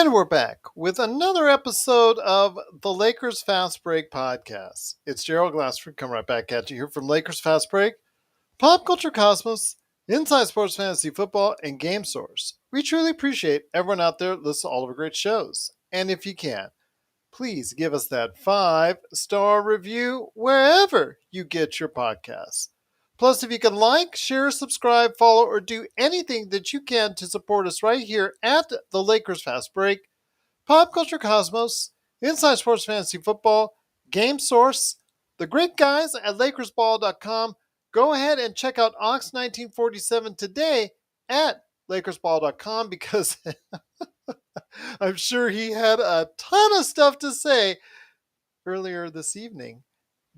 And we're back with another episode of the Lakers Fast Break podcast. It's Gerald Glassford coming right back at you here from Lakers Fast Break, Pop Culture Cosmos, Inside Sports Fantasy Football, and Game Source. We truly appreciate everyone out there listening to all of our great shows. And if you can, please give us that 5-star review wherever you get your podcasts. Plus, if you can like, share, subscribe, follow, or do anything that you can to support us right here at the Lakers Fast Break, Pop Culture Cosmos, Inside Sports Fantasy Football, Game Source, the great guys at LakersBall.com. Go ahead and check out Ox 1947 today at LakersBall.com because I'm sure he had a ton of stuff to say earlier this evening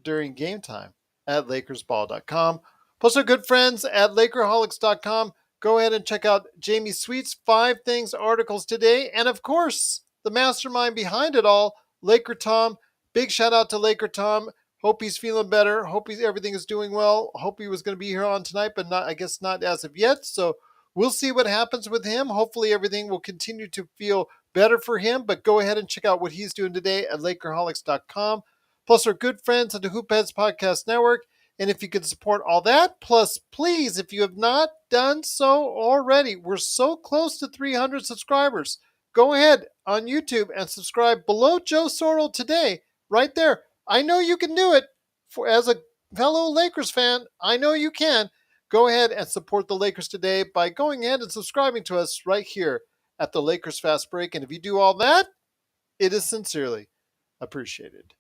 during game time at LakersBall.com. Plus, our good friends at Lakerholics.com. Go ahead and check out Jamie Sweet's 5 Things articles today. And of course, the mastermind behind it all, Laker Tom. Big shout out to Laker Tom. Hope he's feeling better. Hope everything is doing well. Hope he was going to be here on tonight, but I guess not as of yet. So we'll see what happens with him. Hopefully everything will continue to feel better for him. But go ahead and check out what he's doing today at Lakerholics.com. Plus our good friends at the Hoopheads Podcast Network. And if you could support all that, plus please, if you have not done so already, we're so close to 300 subscribers. Go ahead on YouTube and subscribe below Joe Soro today, right there. I know you can do it. As a fellow Lakers fan, I know you can. Go ahead and support the Lakers today by going ahead and subscribing to us right here at the Lakers Fast Break. And if you do all that, it is sincerely appreciated.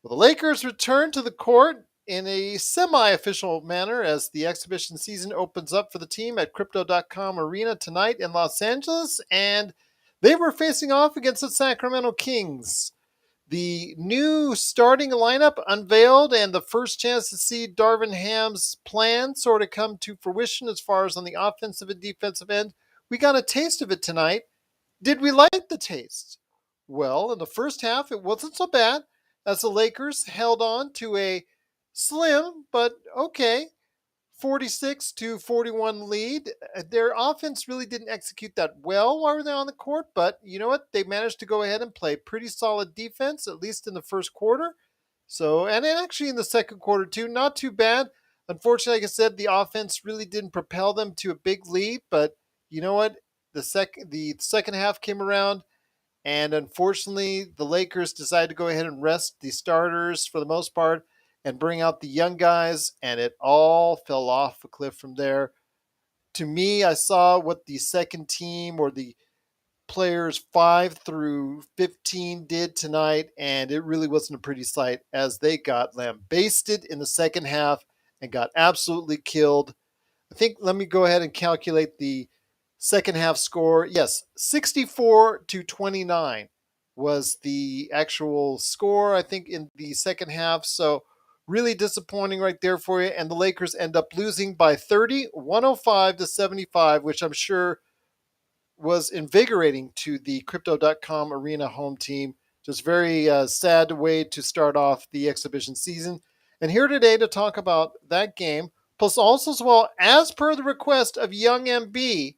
Well, the Lakers return to the court in a semi-official manner as the exhibition season opens up for the team at Crypto.com Arena tonight in Los Angeles, and they were facing off against the Sacramento Kings. The new starting lineup unveiled, and the first chance to see Darvin Ham's plan sort of come to fruition as far as on the offensive and defensive end. We got a taste of it tonight. Did we like the taste? Well, in the first half, it wasn't so bad as the Lakers held on to a slim, but okay, 46-41 lead. Their offense really didn't execute that well while they were on the court, but you know what? They managed to go ahead and play pretty solid defense, at least in the first quarter. So, and then actually in the second quarter too, not too bad. Unfortunately, like I said, the offense really didn't propel them to a big lead, but you know what? The second half came around, and unfortunately, the Lakers decided to go ahead and rest the starters for the most part and bring out the young guys, and it all fell off a cliff from there. To me, I saw what the second team or the players 5 through 15 did tonight, and it really wasn't a pretty sight as they got lambasted in the second half and got absolutely killed. I think, let me go ahead and calculate the second half score. Yes, 64-29 was the actual score, I think, in the second half. So really disappointing right there for you. And the Lakers end up losing by 30, 105-75, which I'm sure was invigorating to the Crypto.com Arena home team. Just very sad way to start off the exhibition season. And here today to talk about that game, plus also as well, as per the request of Young MB,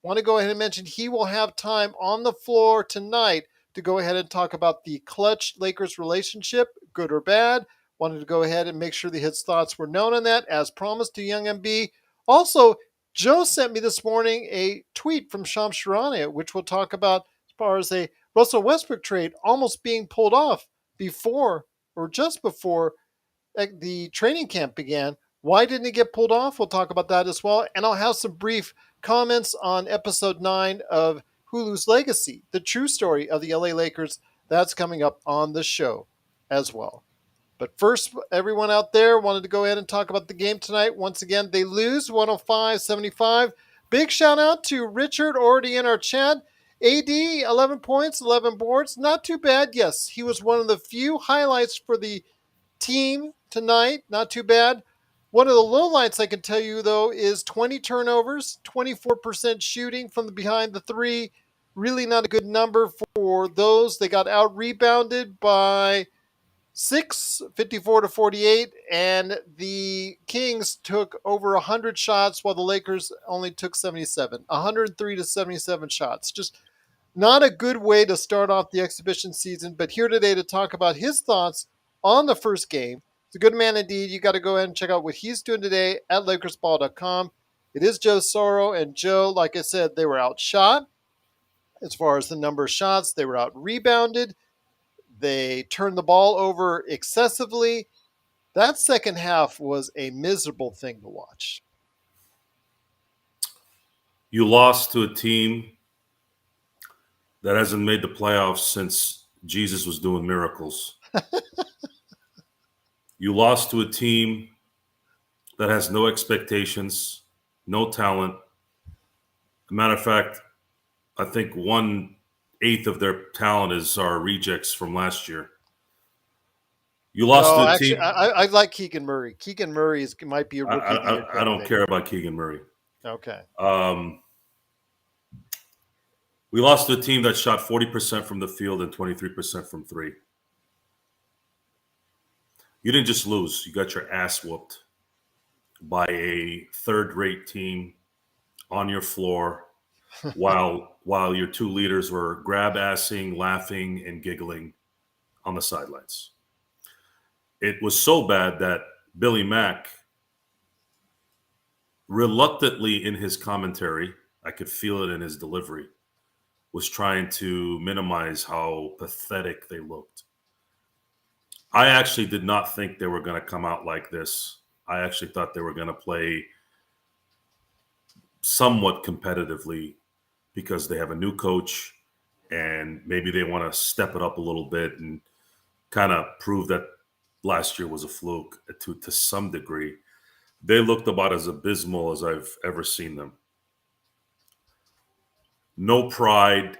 want to go ahead and mention he will have time on the floor tonight to go ahead and talk about the Klutch-Lakers relationship, good or bad. Wanted to go ahead and make sure that his thoughts were known on that, as promised to Young MB. Also, Joe sent me this morning a tweet from Shams Charania, which we'll talk about as far as a Russell Westbrook trade almost being pulled off before or just before the training camp began. Why didn't it get pulled off? We'll talk about that as well. And I'll have some brief comments on episode 9 of Hulu's Legacy, the true story of the LA Lakers. That's coming up on the show as well. But first, everyone out there wanted to go ahead and talk about the game tonight. Once again, they lose 105-75. Big shout out to Richard, already in our chat. AD, 11 points, 11 boards. Not too bad. Yes, he was one of the few highlights for the team tonight. Not too bad. One of the lowlights I can tell you, though, is 20 turnovers, 24% shooting from behind the three. Really not a good number for those. They got out-rebounded by 6, 54-48, and the Kings took over 100 shots while the Lakers only took 77. 103-77 shots. Just Not a good way to start off the exhibition season, but here today to talk about his thoughts on the first game. It's a good man indeed. You got to go ahead and check out what he's doing today at LakersBall.com. It is Joe Soro, and Joe, like I said, they were outshot as far as the number of shots. They were out rebounded. They turned the ball over excessively. That second half was a miserable thing to watch. You lost to a team that hasn't made the playoffs since Jesus was doing miracles. You lost to a team that has no expectations, no talent. As a matter of fact, I think 1/8 of their talent is our rejects from last year. You lost to a Actually, team. I like Keegan Murray. Keegan Murray might be a rookie of the year I don't candidate. care about Keegan Murray. Okay. We lost to a team that shot 40% from the field and 23% from three. You didn't just lose. You got your ass whooped by a third-rate team on your floor while your two leaders were grab-assing, laughing, and giggling on the sidelines. It was so bad that Billy Mack, reluctantly in his commentary, I could feel it in his delivery, was trying to minimize how pathetic they looked. I actually did not think they were going to come out like this. I actually thought they were going to play somewhat competitively because they have a new coach and maybe they want to step it up a little bit and kind of prove that last year was a fluke to some degree. They looked about as abysmal as I've ever seen them. No pride,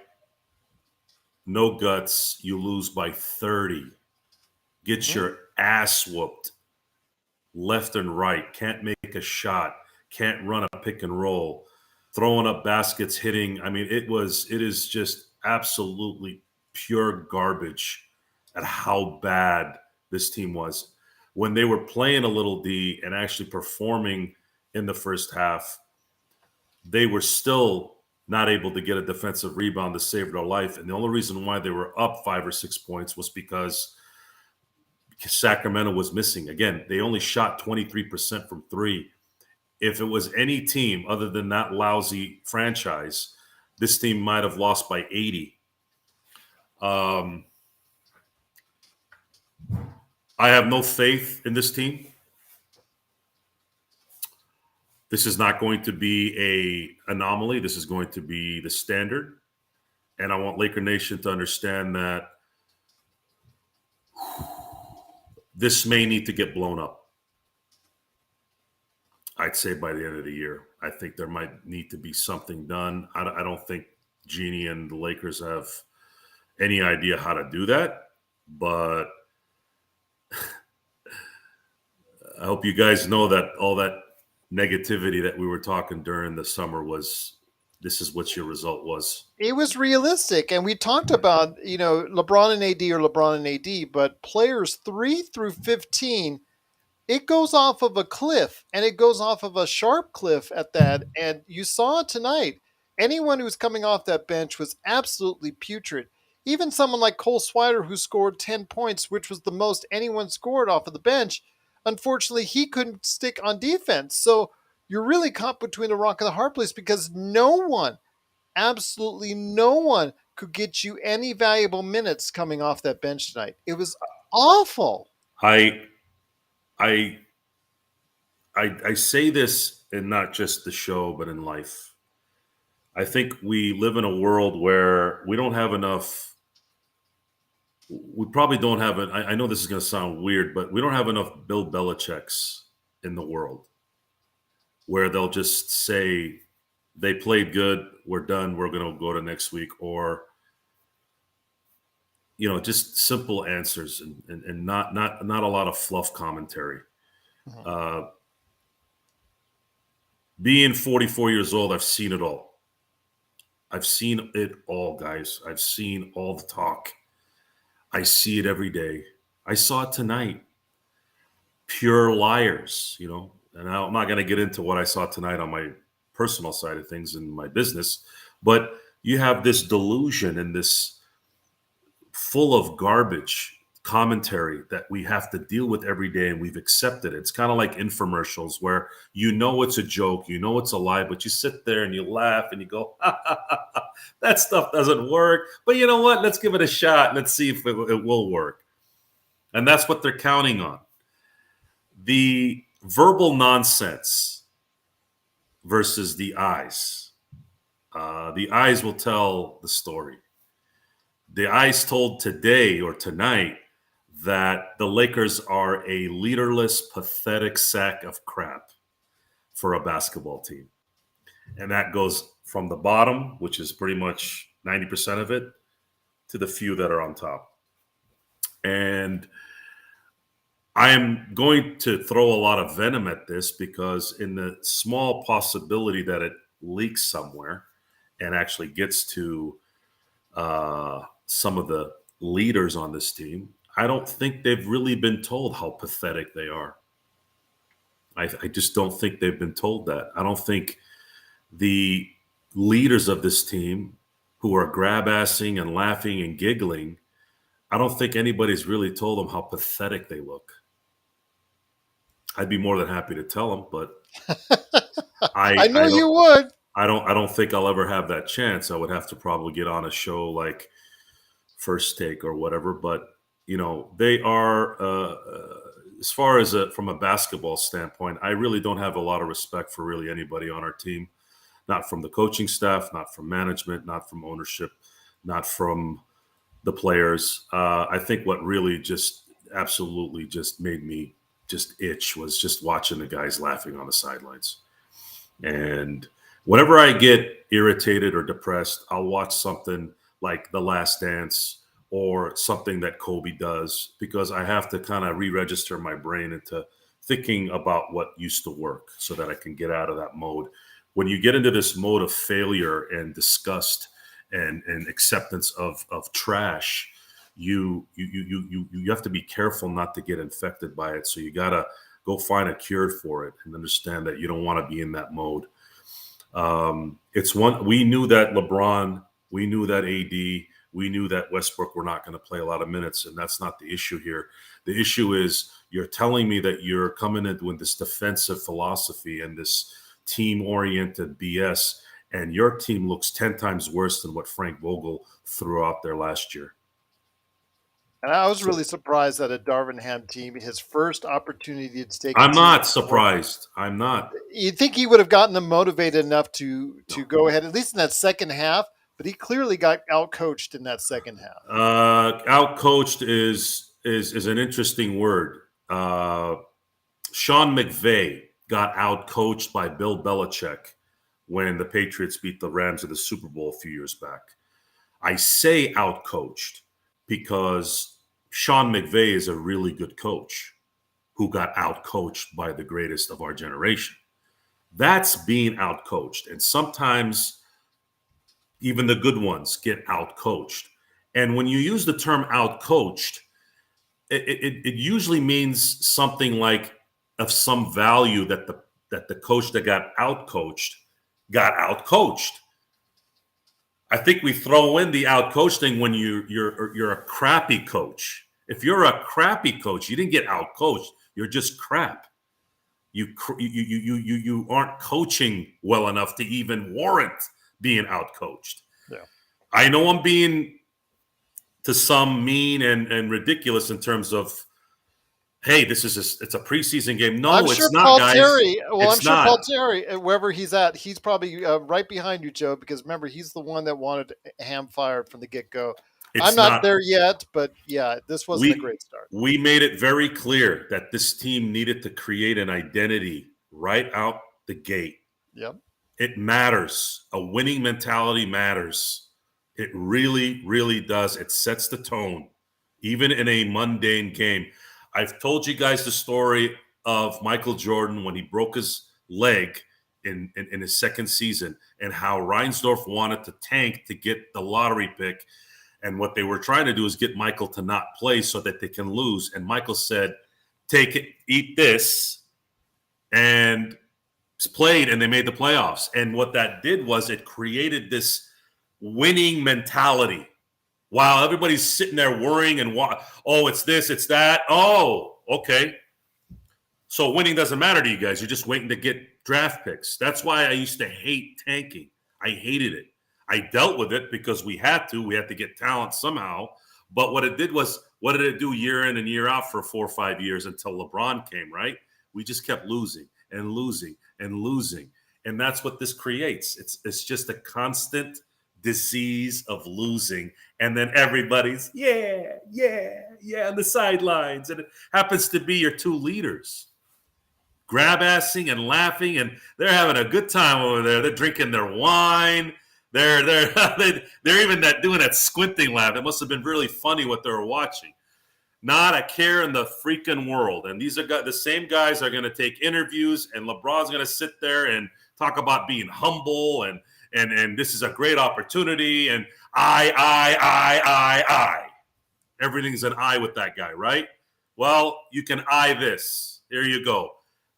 no guts. You lose by 30. Get your ass whooped left and right. Can't make a shot. Can't run a pick and roll. Throwing up baskets, hitting. I mean, it is just absolutely pure garbage at how bad this team was. When they were playing a little D and actually performing in the first half, they were still not able to get a defensive rebound to save their life. And the only reason why they were up 5 or 6 points was because Sacramento was missing. Again, they only shot 23% from three. If it was any team other than that lousy franchise, this team might have lost by 80. I have no faith in this team. This is not going to be an anomaly. This is going to be the standard. And I want Laker Nation to understand that this may need to get blown up. I'd say by the end of the year. I think there might need to be something done. I don't think Jeannie and the Lakers have any idea how to do that. But I hope you guys know that all that negativity that we were talking during the summer this is what your result was. It was realistic, and we talked about, LeBron and AD or LeBron and AD, but players 3 through 15, it goes off of a cliff, and it goes off of a sharp cliff at that, and you saw it tonight. Anyone who was coming off that bench was absolutely putrid. Even someone like Cole Swider, who scored 10 points, which was the most anyone scored off of the bench, unfortunately, he couldn't stick on defense. So you're really caught between the rock and the hard place because no one, absolutely no one, could get you any valuable minutes coming off that bench tonight. It was awful. I say this in not just the show, but in life. I think we live in a world where we don't have enough. We probably don't have it. I know this is going to sound weird, but we don't have enough Bill Belichick's in the world where they'll just say they played good, we're done, we're going to go to next week, or just simple answers and not a lot of fluff commentary. Being 44 years old, I've seen it all. I've seen it all, guys. I've seen all the talk. I see it every day. I saw it tonight. Pure liars, And I'm not going to get into what I saw tonight on my personal side of things in my business, but you have this delusion and this full of garbage commentary that we have to deal with every day, and we've accepted it. It's kind of like infomercials where you know it's a joke, you know it's a lie, but you sit there and you laugh and you go, that stuff doesn't work. But you know what? Let's give it a shot. Let's see if it will work. And that's what they're counting on. The verbal nonsense versus the eyes. The eyes will tell the story. The eyes told today or tonight that the Lakers are a leaderless, pathetic sack of crap for a basketball team. And that goes from the bottom, which is pretty much 90% of it, to the few that are on top. And I am going to throw a lot of venom at this because in the small possibility that it leaks somewhere and actually gets to some of the leaders on this team, I don't think they've really been told how pathetic they are. I just don't think they've been told that. I don't think the leaders of this team who are grab-assing and laughing and giggling, I don't think anybody's really told them how pathetic they look. I'd be more than happy to tell them, but I know you would. I don't think I'll ever have that chance. I would have to probably get on a show like First Take or whatever. But you know, they are as far as from a basketball standpoint, I really don't have a lot of respect for really anybody on our team. Not from the coaching staff, not from management, not from ownership, not from the players. I think what really just absolutely just made me just itch was just watching the guys laughing on the sidelines. And whenever I get irritated or depressed, I'll watch something like The Last Dance or something that Kobe does, because I have to kind of re-register my brain into thinking about what used to work so that I can get out of that mode. When you get into this mode of failure and disgust and acceptance of trash, you have to be careful not to get infected by it. So you got to go find a cure for it and understand that you don't want to be in that mode. We knew that LeBron, we knew that AD, we knew that Westbrook were not going to play a lot of minutes, and that's not the issue here. The issue is you're telling me that you're coming in with this defensive philosophy and this team-oriented BS, and your team looks 10 times worse than what Frank Vogel threw out there last year. And I was really surprised that a Darvin Ham team, his first opportunity to take. I'm not surprised. I'm not. You'd think he would have gotten them motivated enough to go ahead, at least in that second half, but he clearly got out-coached in that second half. Out-coached is an interesting word. Sean McVay got out-coached by Bill Belichick when the Patriots beat the Rams in the Super Bowl a few years back. I say out-coached because Sean McVay is a really good coach who got out-coached by the greatest of our generation. That's being out-coached. And sometimes even the good ones get out-coached. And when you use the term out-coached, it usually means something like of some value that the coach that got out-coached got out-coached. I think we throw in the out-coach thing when you're a crappy coach. If you're a crappy coach, you didn't get out-coached. You're just crap. You aren't coaching well enough to even warrant being out-coached. Yeah. I know I'm being to some mean and ridiculous in terms of, hey, it's a preseason game. No, it's sure not, Paul guys. Terry, well, it's I'm sure not. Paul Terry, wherever he's at, he's probably right behind you, Joe, because remember, he's the one that wanted Ham fired from the get-go. I'm not there yet, but yeah, this wasn't a great start. We made it very clear that this team needed to create an identity right out the gate. Yep. It matters. A winning mentality matters. It really, really does. It sets the tone, even in a mundane game. I've told you guys the story of Michael Jordan when he broke his leg in his second season and how Reinsdorf wanted to tank to get the lottery pick. And what they were trying to do is get Michael to not play so that they can lose. And Michael said, take it, eat this, and played, and they made the playoffs. And what that did was it created this winning mentality while everybody's sitting there worrying and it's this, it's that. Oh, okay. So winning doesn't matter to you guys. You're just waiting to get draft picks. That's why I used to hate tanking. I hated it. I dealt with it because we had to. We had to get talent somehow. But what it did was, what did it do year in and year out for 4 or 5 years until LeBron came, right? We just kept losing and losing and losing. And that's what this creates. It's just a constant disease of losing. And then everybody's, yeah, on the sidelines. And it happens to be your two leaders. Grab-assing and laughing, and they're having a good time over there. They're drinking their wine. They're even doing that squinting laugh. It must have been really funny what they were watching. Not a care in the freaking world. And these are the same guys are going to take interviews, and LeBron's going to sit there and talk about being humble and this is a great opportunity. And I. Everything's an I with that guy, right? Well, you can I this. There you go.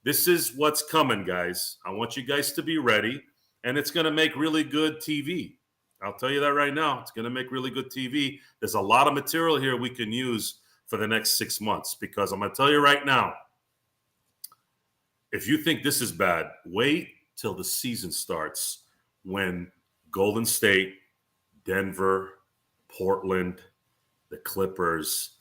This is what's coming, guys. I want you guys to be ready, and it's going to make really good TV. I'll tell you that right now. It's going to make really good TV. There's a lot of material here we can use for the next 6 months, because I'm going to tell you right now, if you think this is bad, wait till the season starts when Golden State, Denver, Portland, the Clippers.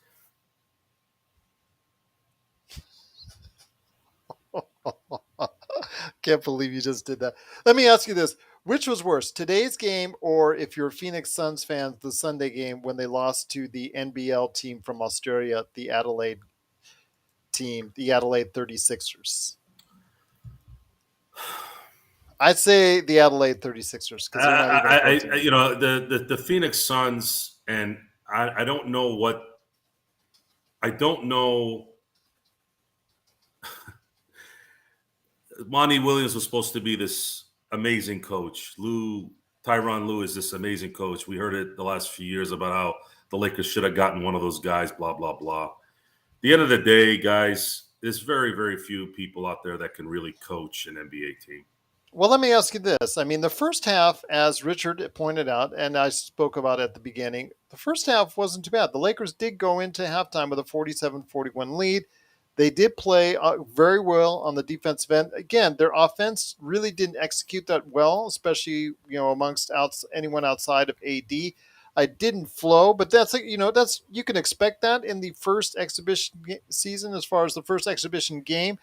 Can't believe you just did that. Let me ask you this. Which was worse, today's game, or if you're Phoenix Suns fans, the Sunday game when they lost to the NBL team from Australia, the Adelaide team, the Adelaide 36ers? I'd say the Adelaide 36ers, because they're not even the Phoenix Suns, and I don't know what – I don't know – Monty Williams was supposed to be this amazing coach. Tyronn Lue is this amazing coach. We heard it the last few years about how the Lakers should have gotten one of those guys, blah, blah, blah. At the end of the day, guys, there's very, very few people out there that can really coach an NBA team. Well, let me ask you this. I mean, the first half, as Richard pointed out, and I spoke about at the beginning, the first half wasn't too bad. The Lakers did go into halftime with a 47-41 lead. They did play very well on the defensive end. Again, their offense really didn't execute that well, especially amongst anyone outside of AD. I didn't flow, but that's you can expect that in the first exhibition season. As far as the first exhibition game,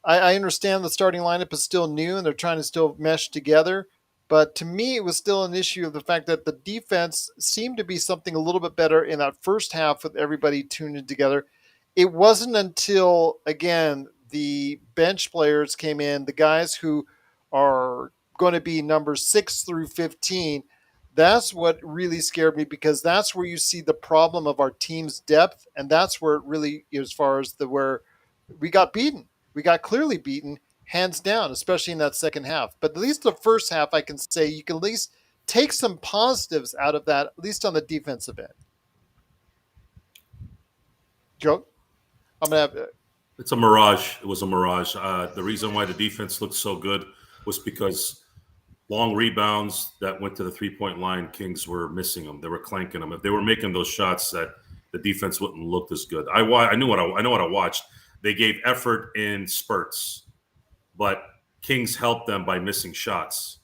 I understand the starting lineup is still new and they're trying to still mesh together. But to me, it was still an issue of the fact that the defense seemed to be something a little bit better in that first half with everybody tuned in together. It wasn't until, again, the bench players came in, the guys who are going to be numbers 6 through 15. That's what really scared me, because that's where you see the problem of our team's depth. And that's where it really, as far as where we got beaten. We got clearly beaten, hands down, especially in that second half. But at least the first half, I can say you can at least take some positives out of that, at least on the defensive end. Joe? It's a mirage. It was a mirage. The reason why the defense looked so good was because long rebounds that went to the three-point line, Kings were missing them. They were clanking them. If they were making those shots, that the defense wouldn't look as good. I know what I watched. They gave effort in spurts, but Kings helped them by missing shots,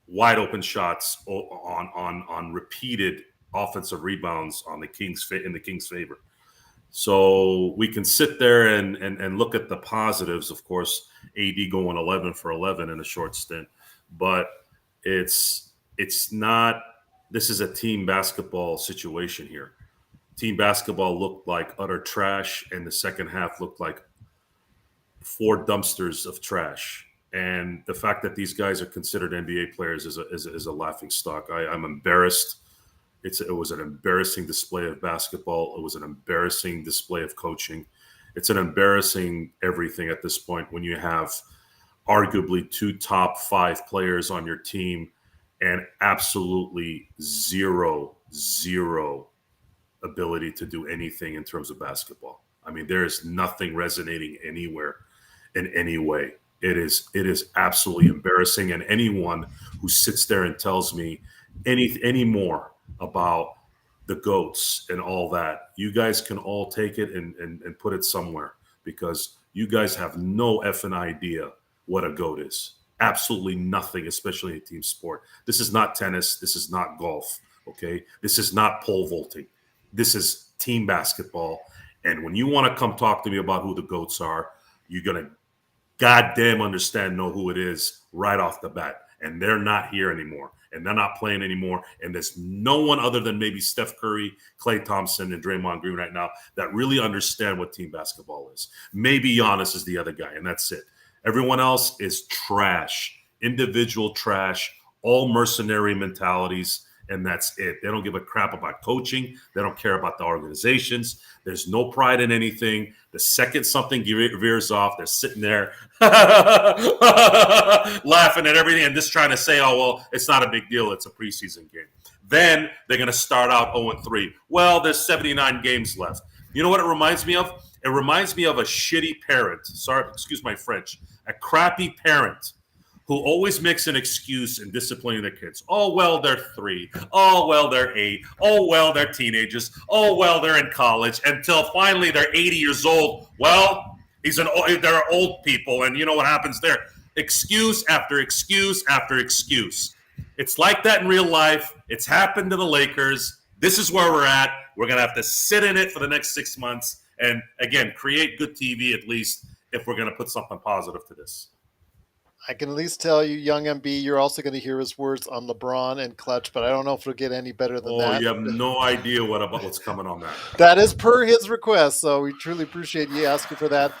wide open shots on repeated offensive rebounds on the Kings in the Kings' favor. So we can sit there and look at the positives. Of course, AD going 11 for 11 in a short stint, but it's not. This is a team basketball situation here. Team basketball looked like utter trash, and the second half looked like 4 dumpsters of trash. And the fact that these guys are considered NBA players is a laughing stock. I'm embarrassed. It was an embarrassing display of basketball. It was an embarrassing display of coaching. It's an embarrassing everything at this point when you have arguably 2 top 5 players on your team and absolutely zero ability to do anything in terms of basketball. I mean, there is nothing resonating anywhere in any way. It is absolutely embarrassing. And anyone who sits there and tells me any more about the goats and all that. You guys can all take it and put it somewhere, because you guys have no effing idea what a goat is. Absolutely nothing, especially in a team sport. This is not tennis. This is not golf. Okay. This is not pole vaulting. This is team basketball. And when you want to come talk to me about who the goats are, you're going to goddamn know who it is right off the bat. And they're not here anymore. And they're not playing anymore. And there's no one other than maybe Steph Curry, Klay Thompson, and Draymond Green right now that really understand what team basketball is. Maybe Giannis is the other guy, and that's it. Everyone else is trash, individual trash, all mercenary mentalities, and that's it. They don't give a crap about coaching. They don't care about the organizations. There's no pride in anything. The second something veers off, they're sitting there laughing at everything and just trying to say, oh, well, it's not a big deal. It's a preseason game. Then they're going to start out 0-3. Well, there's 79 games left. You know what it reminds me of? It reminds me of a shitty parent. Sorry, excuse my French. A crappy parent who always makes an excuse in disciplining their kids. Oh, well, they're 3. Oh, well, they're 8. Oh, well, they're teenagers. Oh, well, they're in college. Until finally they're 80 years old. Well, they're old people, and you know what happens there? Excuse after excuse after excuse. It's like that in real life. It's happened to the Lakers. This is where we're at. We're going to have to sit in it for the next 6 months and, again, create good TV at least if we're going to put something positive to this. I can at least tell you, young MB, you're also going to hear his words on LeBron and Klutch, but I don't know if it'll get any better than that. Oh, you have no idea what's coming on that. That is per his request, so we truly appreciate you asking for that.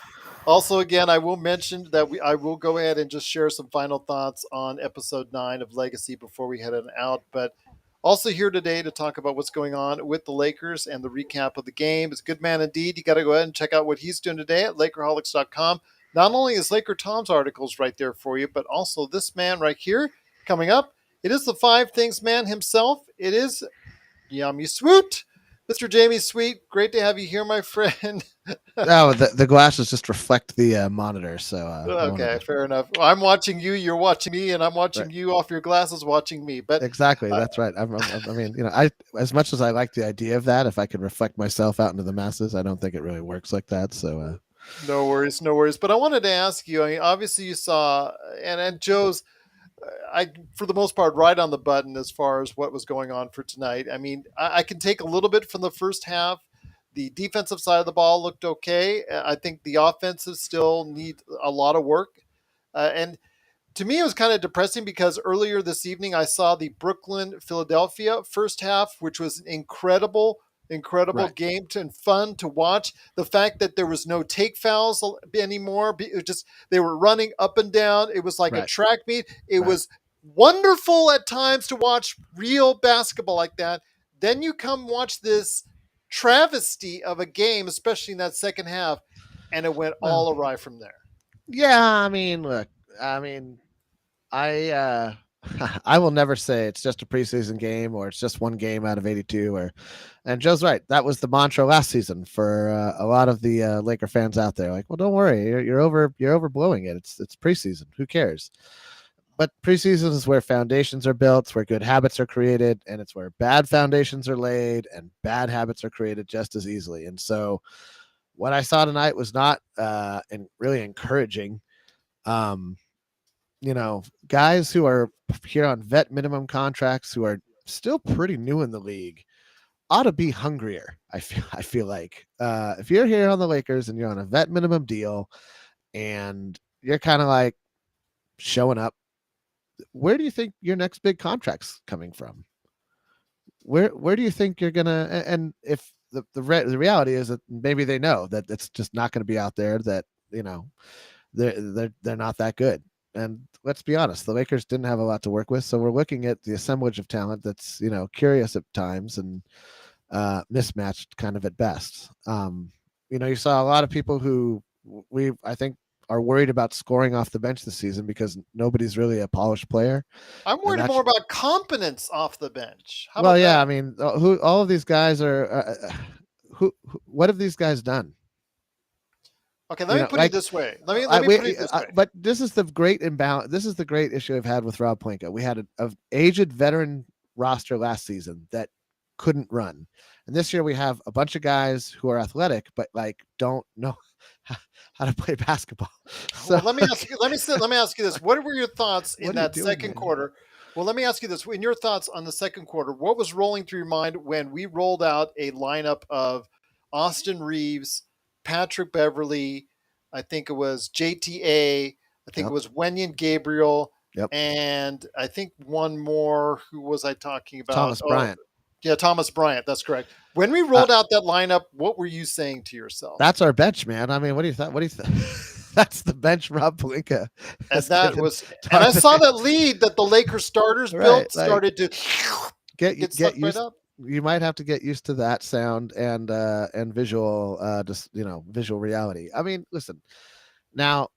Also, again, I will mention that I will go ahead and just share some final thoughts on episode 9 of Legacy before we head on out, but also here today to talk about what's going on with the Lakers and the recap of the game. It's Good Man Indeed. You got to go ahead and check out what he's doing today at Lakerholics.com. Not only is Laker Tom's articles right there for you, but also this man right here coming up. It is the 5 Things Man himself. It is Yummy Swoot. Mr. Jamie Sweet, great to have you here, my friend. Oh, the glasses just reflect the monitor. So okay, fair enough. Well, I'm watching you, you're watching me, and I'm watching you off your glasses watching me. But exactly, that's right. I mean, I as much as I like the idea of that, if I could reflect myself out into the masses, I don't think it really works like that. So no worries. But I wanted to ask you. I mean, obviously you saw, and Joe's, for the most part, right on the button as far as what was going on for tonight. I mean, I can take a little bit from the first half. The defensive side of the ball looked okay. I think the offensive still need a lot of work. And to me, it was kind of depressing because earlier this evening, I saw the Brooklyn-Philadelphia first half, which was an incredible right. game and fun to watch. The fact that there was no take fouls anymore, they were running up and down. It was like a track meet. It was wonderful at times to watch real basketball like that. Then you come watch this travesty of a game, especially in that second half, and it went all awry from there. Yeah, I mean, look, I will never say it's just a preseason game or it's just one game out of 82. And Joe's right. That was the mantra last season for a lot of the Laker fans out there. Like, well, don't worry, you're overblowing it. It's preseason. Who cares? But preseason is where foundations are built, it's where good habits are created, and it's where bad foundations are laid and bad habits are created just as easily. And so what I saw tonight was not really encouraging. Guys who are here on vet minimum contracts who are still pretty new in the league ought to be hungrier. I feel like if you're here on the Lakers and you're on a vet minimum deal and you're kind of like showing up, where do you think your next big contract's coming from? Where do you think you're gonna? And if the reality is that maybe they know that it's just not going to be out there, that they're not that good. And let's be honest, the Lakers didn't have a lot to work with, so we're looking at the assemblage of talent that's curious at times and mismatched kind of at best. You saw a lot of people who I think are worried about scoring off the bench this season because nobody's really a polished player. I'm worried more about competence off the bench. I mean, all of these guys are. What have these guys done? Okay, let me put it this way. Let me put it this way. But this is the great imbalance. This is the great issue I've had with Rob Pelinka. We had an aged veteran roster last season that couldn't run. And this year we have a bunch of guys who are athletic, but like don't know how to play basketball. So Well, let me ask you. Let me ask you this. What were your thoughts in What are you that doing, second man? quarter? Well, let me ask you this. In your thoughts on the second quarter, what was rolling through your mind when we rolled out a lineup of Austin Reeves, Patrick Beverly, I think it was JTA, I think Yep. it was Wenyan Gabriel, Yep. and I think one more. Who was I talking about? Thomas Bryant. Yeah, Thomas Bryant. That's correct. When we rolled out that lineup, what were you saying to yourself? That's our bench, man. I mean, what do you think? What do you think? That's the bench Rob Pelinka. And that was, and I saw that lead that the Lakers starters built started to get sucked right up. You might have to get used to that sound and visual, just visual reality. I mean, listen. Now,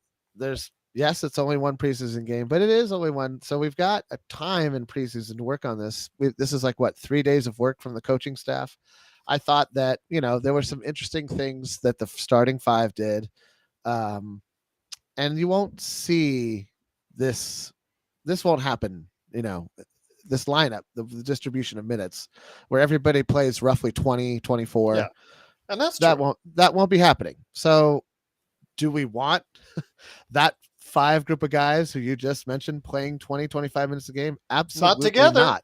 yes, it's only one preseason game, but it is only one. So we've got a time in preseason to work on this. This is like 3 days of work from the coaching staff. I thought that there were some interesting things that the starting five did, and you won't see this. This won't happen. This lineup, the distribution of minutes, where everybody plays roughly 20, 24. Yeah, and that won't be happening. So, do we want that five group of guys who you just mentioned playing 20, 25 minutes a game? Absolutely not together.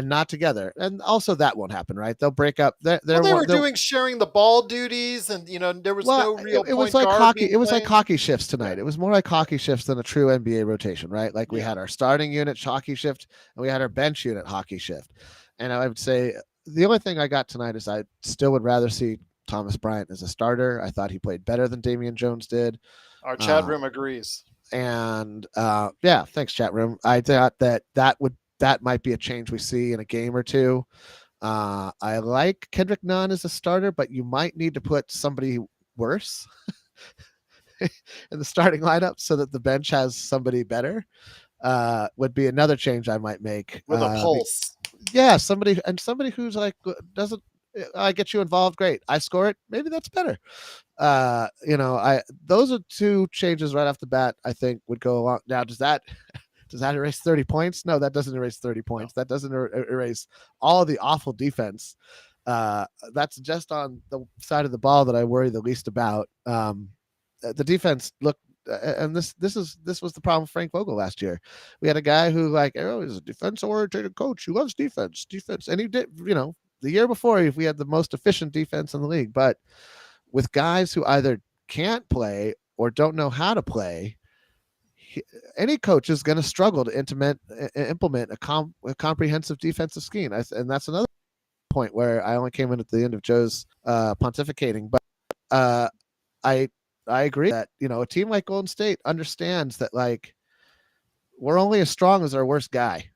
Not together. And also that won't happen, right? They'll break up. They were doing sharing the ball duties, and there was no real. It was like hockey. It was like hockey shifts tonight. It was more like hockey shifts than a true NBA rotation, right? Like we had our starting unit hockey shift, and we had our bench unit hockey shift. And I would say the only thing I got tonight is I still would rather see Thomas Bryant as a starter. I thought he played better than Damian Jones did. Our chat room agrees. And thanks, chat room. I thought that might be a change we see in a game or two. I like Kendrick Nunn as a starter, but you might need to put somebody worse in the starting lineup so that the bench has somebody better. Would be another change I might make. With a pulse. Somebody who's like doesn't. I get you involved. Great. I score it. Maybe that's better. Those are two changes right off the bat. I think would go along. Now, does that erase 30 points? No, that doesn't erase 30 points. That doesn't erase all the awful defense. That's just on the side of the ball that I worry the least about. The defense looked, and this was the problem with Frank Vogel last year. We had a guy who is a defense-oriented coach who loves defense, and he did. The year before, we had the most efficient defense in the league, but with guys who either can't play or don't know how to play, any coach is going to struggle to implement a comprehensive defensive scheme. And that's another point where I only came in at the end of Joe's pontificating. But I agree that, a team like Golden State understands that, we're only as strong as our worst guy.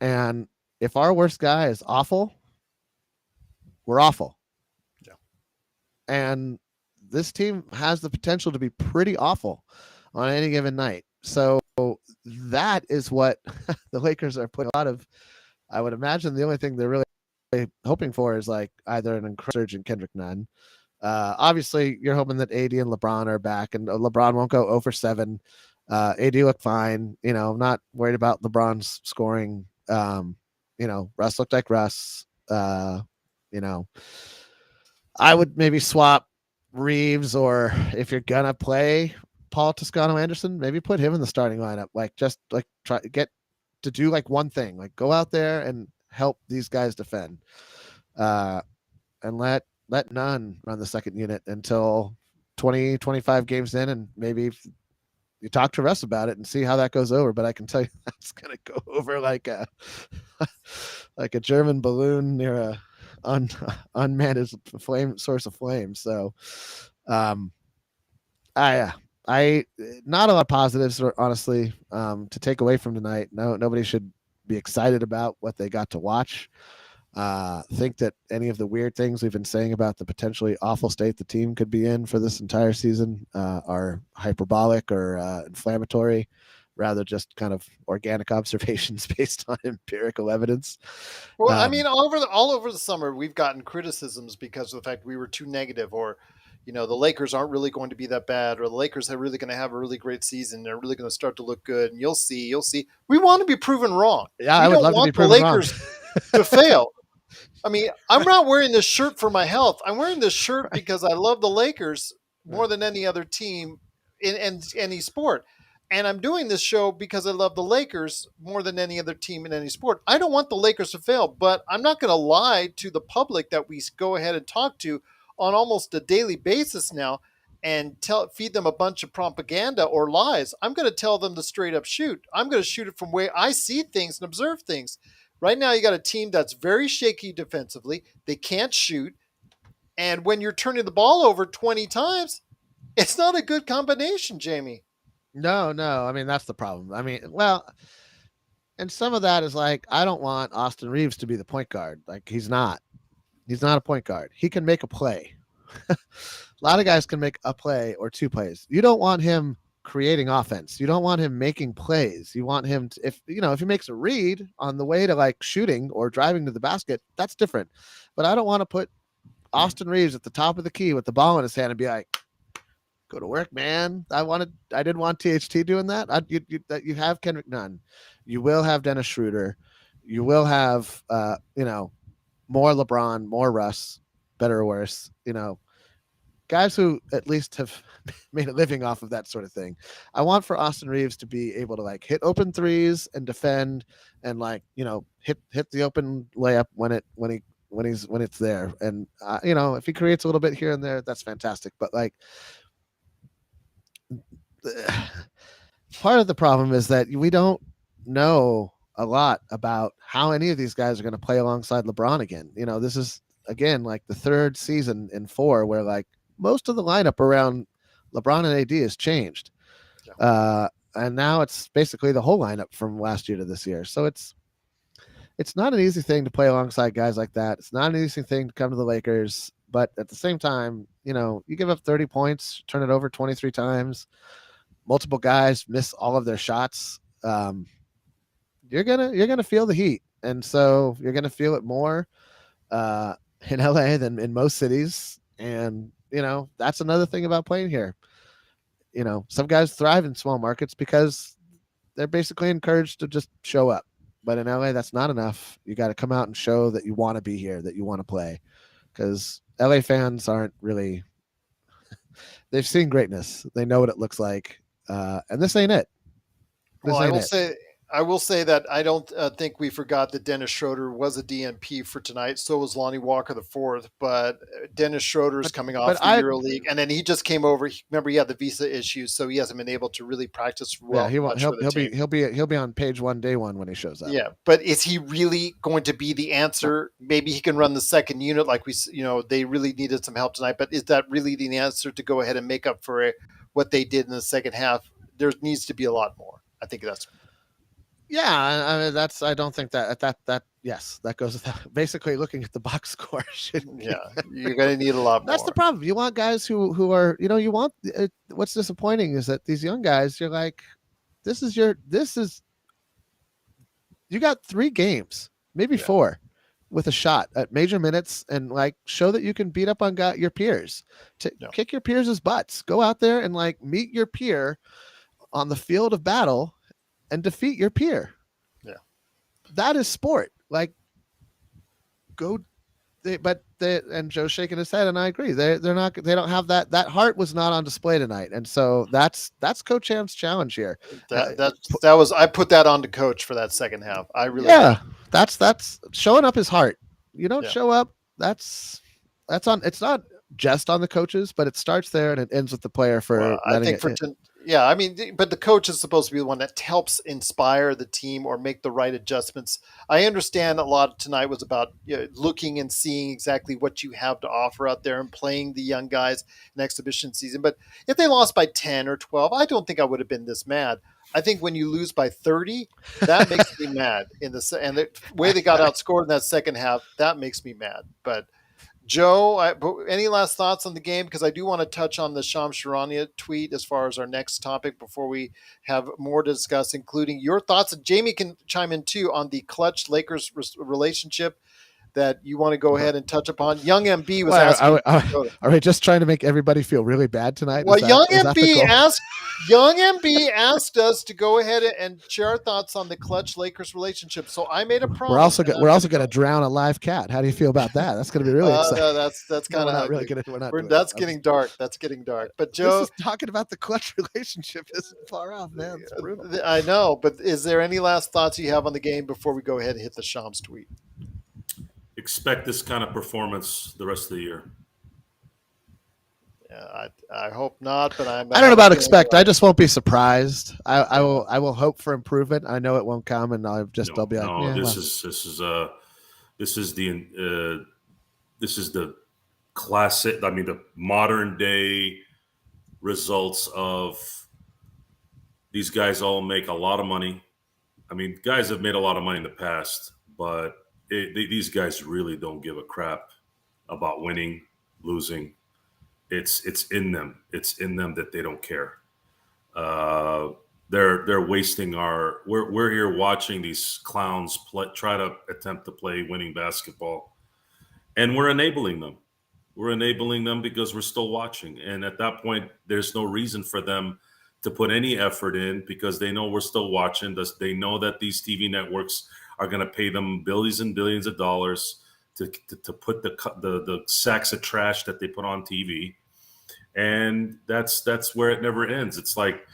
And if our worst guy is awful, we're awful. Yeah. And this team has the potential to be pretty awful on any given night. So that is what the Lakers are putting a lot of. I would imagine the only thing they're really hoping for is either an incursion Kendrick Nunn. Obviously, you're hoping that AD and LeBron are back, and LeBron won't go 0 for 7. AD looked fine. I'm not worried about LeBron's scoring. Russ looked like Russ. I would maybe swap Reeves, or if you're gonna play Paul Toscano-Anderson, maybe put him in the starting lineup. Try to get to do one thing, go out there and help these guys defend, and let Nunn run the second unit until 20, 25 games in, and maybe you talk to Russ about it and see how that goes over. But I can tell you that's going to go over like a German balloon near a unmanaged source of flame. So, I not a lot of positives, honestly, to take away from tonight. No, nobody should be excited about what they got to watch. Think that any of the weird things we've been saying about the potentially awful state the team could be in for this entire season are hyperbolic or inflammatory, rather just kind of organic observations based on empirical evidence. Well, I mean, all over the summer, we've gotten criticisms because of the fact we were too negative, or the Lakers aren't really going to be that bad, or the Lakers are really going to have a really great season. They're really going to start to look good, and you'll see. We want to be proven wrong. Yeah, We I would don't love to be want the proven wrong. Lakers to fail. I mean, I'm not wearing this shirt for my health. I'm wearing this shirt Right. because I love the Lakers more Right. than any other team in any sport. And I'm doing this show because I love the Lakers more than any other team in any sport. I don't want the Lakers to fail, but I'm not going to lie to the public that we go ahead and talk to on almost a daily basis now and feed them a bunch of propaganda or lies. I'm going to tell them to straight up shoot. I'm going to shoot it from where I see things and observe things. Right now, you got a team that's very shaky defensively. They can't shoot. And when you're turning the ball over 20 times, it's not a good combination, Jamie. No. I mean, that's the problem. I mean, well, and some of that is like, I don't want Austin Reeves to be the point guard. Like, he's not. He's not a point guard. He can make a play. A lot of guys can make a play or two plays. You don't want him creating offense. You don't want him making plays. You want him to, if he makes a read on the way to like shooting or driving to the basket, that's different. But I don't want to put Austin Reeves at the top of the key with the ball in his hand and be like, go to work, man. I didn't want THT doing that. You have Kendrick Nunn. You will have Dennis Schroeder. You will have, more LeBron, more Russ, better or worse, guys who at least have made a living off of that sort of thing. I want for Austin Reeves to be able to like hit open threes and defend and like, hit the open layup when it's there. And, if he creates a little bit here and there, that's fantastic. But like, part of the problem is that we don't know a lot about how any of these guys are going to play alongside LeBron again. This is again like the third season in 4 where like most of the lineup around LeBron and AD has changed. Yeah. And now it's basically the whole lineup from last year to this year. So it's not an easy thing to play alongside guys like that. It's not an easy thing to come to the Lakers, but at the same time, you give up 30 points, turn it over 23 times, multiple guys miss all of their shots. You're gonna feel the heat, and so you're gonna feel it more in LA than in most cities. And that's another thing about playing here. Some guys thrive in small markets because they're basically encouraged to just show up. But in LA, that's not enough. You got to come out and show that you want to be here, that you want to play, because LA fans aren't really. They've seen greatness. They know what it looks like, and this ain't it. I will say that I don't think we forgot that Dennis Schroeder was a DNP for tonight. So was Lonnie Walker IV. But Dennis Schroeder is coming off the EuroLeague, and then he just came over. Remember, he had the visa issues, so he hasn't been able to really practice well. Yeah, he'll be on page 1, day 1 when he shows up. Yeah, but is he really going to be the answer? Maybe he can run the second unit, like they really needed some help tonight. But is that really the answer to go ahead and make up for what they did in the second half? There needs to be a lot more. I think that's. Yeah, I mean I don't think that yes, that goes without basically looking at the box score. Yeah, you're going to need a lot more. That's the problem. You want guys who are, you want, what's disappointing is that these young guys, you're like, you got 3 games, maybe 4 with a shot at major minutes and like show that you can beat up on your peers, kick your peers' butts, go out there and like meet your peer on the field of battle and defeat your peer. Yeah. That is sport. Like and Joe's shaking his head and I agree. They don't have that heart was not on display tonight. And so that's Coach Ham's challenge here. I put that on to Coach for that second half. I really that's showing up his heart. You don't show up. That's on. It's not just on the coaches, but it starts there and it ends with the player but the coach is supposed to be the one that helps inspire the team or make the right adjustments. I understand a lot of tonight was about looking and seeing exactly what you have to offer out there and playing the young guys in exhibition season. But if they lost by 10 or 12, I don't think I would have been this mad. I think when you lose by 30, that makes me mad. And the way they got outscored in that second half, that makes me mad. But Joe, any last thoughts on the game? Because I do want to touch on the Shams Charania tweet as far as our next topic before we have more to discuss, including your thoughts. And Jamie can chime in too on the Klutch-Lakers relationship. that you want to go ahead and touch upon? Young MB was Well, asking. are we just trying to make everybody feel really bad tonight? Well, is that the goal? Young MB asked us to go ahead and share our thoughts on the Klutch-Lakers relationship. So I made a promise. We're also going to drown a live cat. How do you feel about that? That's going to be really exciting. No, that's kind of not really going to. We're not. That's getting dark. That's getting dark. But Joe, this is talking about the Klutch relationship isn't far off, man. It's brutal. I know, but is there any last thoughts you have on the game before we go ahead and hit the Shams tweet? Expect this kind of performance the rest of the year. Yeah, I hope not, but I don't know about expect. I just won't be surprised. I will hope for improvement. I know it won't come, and I'll be like, no. This is the classic. I mean, the modern day results of these guys all make a lot of money. I mean, guys have made a lot of money in the past, but these guys really don't give a crap about winning, losing. It's in them. It's in them that they don't care. They're wasting our. We're here watching these clowns try to attempt to play winning basketball, and we're enabling them. We're enabling them because we're still watching, and at that point, there's no reason for them to put any effort in because they know we're still watching. They know that these TV networks are going to pay them billions and billions of dollars to put the sacks of trash that they put on TV, and that's where it never ends. It's like,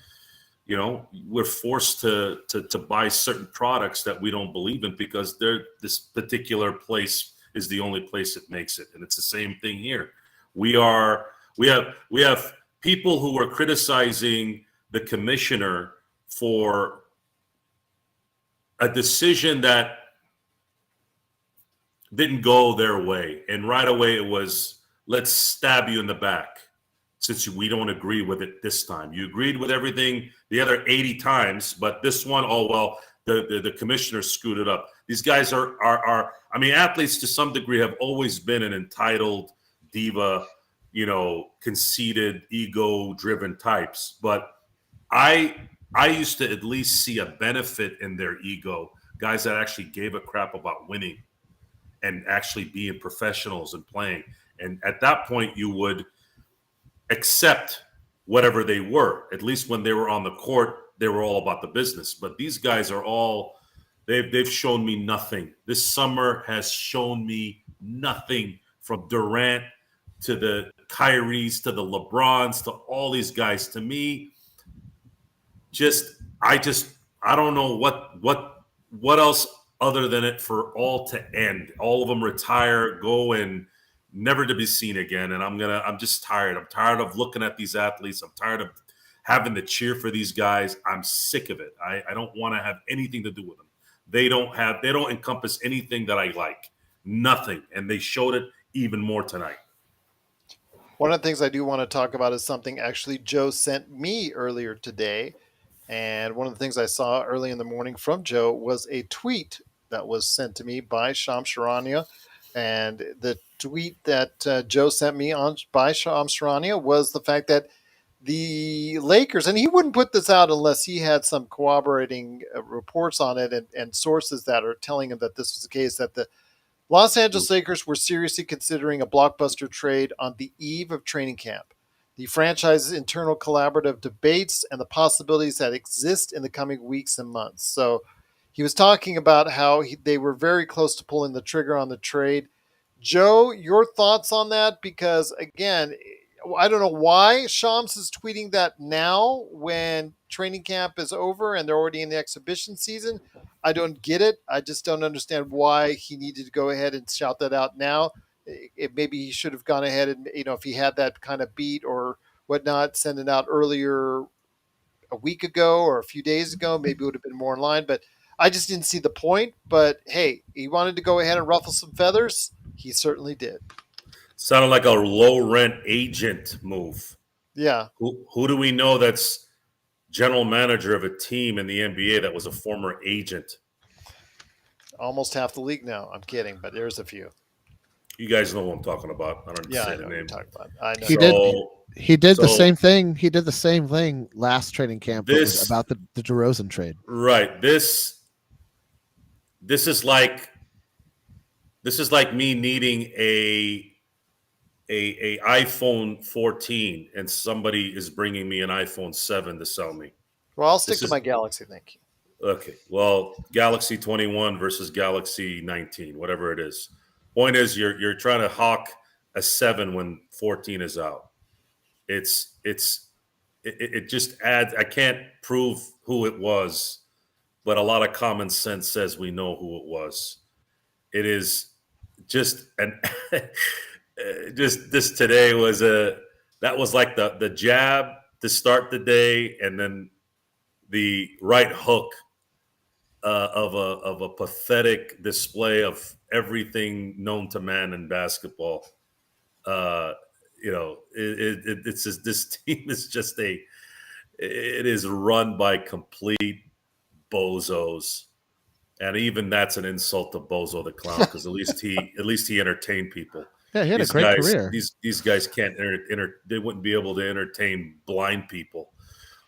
we're forced to buy certain products that we don't believe in because this particular place is the only place that makes it, and it's the same thing here. We have people who are criticizing the commissioner for a decision that didn't go their way. And right away it was, let's stab you in the back since we don't agree with it this time. You agreed with everything the other 80 times, but this one, the commissioner screwed it up. These guys are I mean, athletes to some degree have always been an entitled diva, conceited, ego-driven types. But I used to at least see a benefit in their ego, guys that actually gave a crap about winning and actually being professionals and playing. And at that point, you would accept whatever they were. At least when they were on the court, they were all about the business. But these guys are all, they've shown me nothing. This summer has shown me nothing, from Durant to the Kyries to the LeBrons to all these guys. To me, I don't know what else other than it for all to end. All of them retire, go, and never to be seen again. And I'm just tired. I'm tired of looking at these athletes. I'm tired of having to cheer for these guys. I'm sick of it. I don't want to have anything to do with them. They don't encompass anything that I like. Nothing. And they showed it even more tonight. One of the things I do want to talk about is something actually Joe sent me earlier today. And one of the things I saw early in the morning from Joe was a tweet that was sent to me by Shams Charania. And the tweet that Joe sent me by Shams Charania was the fact that the Lakers, and he wouldn't put this out unless he had some corroborating reports on it and sources that are telling him that this was the case, that the Los Angeles Lakers were seriously considering a blockbuster trade on the eve of training camp. The franchise's internal collaborative debates and the possibilities that exist in the coming weeks and months. So he was talking about how they were very close to pulling the trigger on the trade. Joe, your thoughts on that? Because, again, I don't know why Shams is tweeting that now when training camp is over and they're already in the exhibition season. I don't get it. I just don't understand why he needed to go ahead and shout that out now. Maybe he should have gone ahead and, if he had that kind of beat or whatnot, send it out earlier a week ago or a few days ago, maybe it would have been more in line. But I just didn't see the point. But, hey, he wanted to go ahead and ruffle some feathers. He certainly did. Sounded like a low-rent agent move. Yeah. Who do we know that's general manager of a team in the NBA that was a former agent? Almost half the league now. I'm kidding, but there's a few. You guys know what I'm talking about. I don't Yeah, say I know the what you're name. talking about. I know. He did the same thing. He did the same thing last training camp. It was about the DeRozan trade. Right. This is like This is like me needing a iPhone 14 and somebody is bringing me an iPhone 7 to sell me. Well, I'll stick This to is my Galaxy. Thank you. okay. Well, Galaxy 21 versus Galaxy 19, whatever it is. Point is, you're trying to hawk a 7 when 14 is out. It just adds. I can't prove who it was, but a lot of common sense says we know who it was. It is just an just this today was that was like the jab to start the day, and then the right hook of a pathetic display of everything known to man in basketball. It's just, this team is just it is run by complete bozos. And even that's an insult to Bozo the Clown, because at least he entertained people. Yeah, he had These a great guys, career. These guys can't they wouldn't be able to entertain blind people.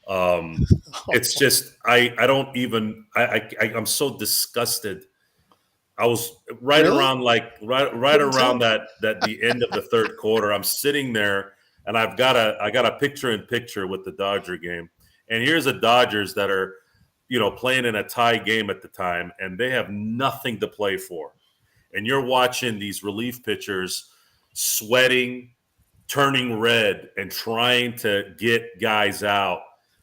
It's just I'm so disgusted. I was right Really? around around that the end of the third quarter. I'm sitting there and I got a picture in picture with the Dodger game, and here's the Dodgers that are playing in a tie game at the time, and they have nothing to play for. And you're watching these relief pitchers sweating, turning red, and trying to get guys out.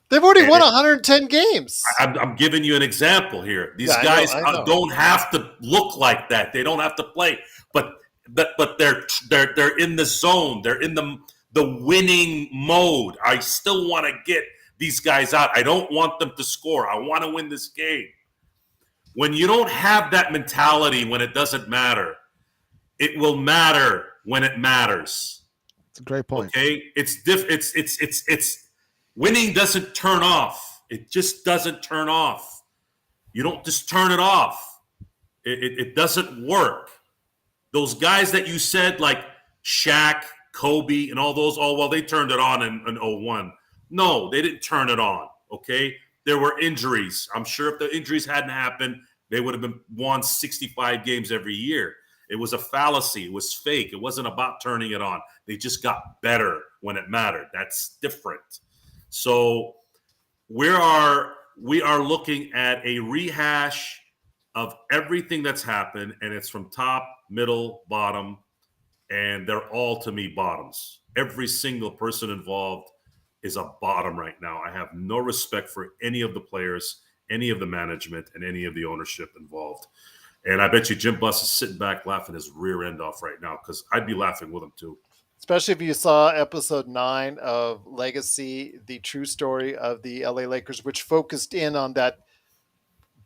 They've already won 110 games. I'm giving you an example here. These Yeah, guys I know. don't have to look like that. They don't have to play, but they're in the zone. They're in the winning mode. I still want to get these guys out. I don't want them to score. I want to win this game. When you don't have that mentality when it doesn't matter, it will matter when it matters. It's a great point. Okay? It's winning doesn't turn off. It just doesn't turn off. You don't just turn it off. It doesn't work. Those guys that you said, like Shaq, Kobe, and all those, they turned it on in 01. No, they didn't turn it on, okay? There were injuries. I'm sure if the injuries hadn't happened, they would have won 65 games every year. It was a fallacy. It was fake. It wasn't about turning it on. They just got better when it mattered. That's different. So we are looking at a rehash of everything that's happened, and it's from top, middle, bottom, and they're all, to me, bottoms. Every single person involved is a bottom right now. I have no respect for any of the players, any of the management, and any of the ownership involved. And I bet you Jim Buss is sitting back laughing his rear end off right now, because I'd be laughing with him too. Especially if you saw episode 9 of Legacy, the true story of the LA Lakers, which focused in on that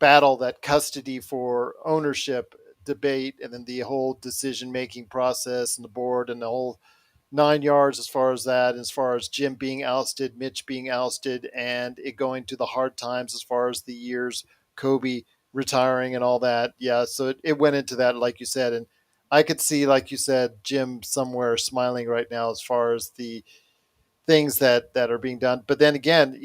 battle, that custody for ownership debate, and then the whole decision-making process and the board and the whole 9 yards as far as that, as far as Jim being ousted, Mitch being ousted, and it going to the hard times as far as the years, Kobe retiring and all that. Yeah, so it went into that, like you said, and I could see, like you said, Jim somewhere smiling right now as far as the things that are being done. But then again,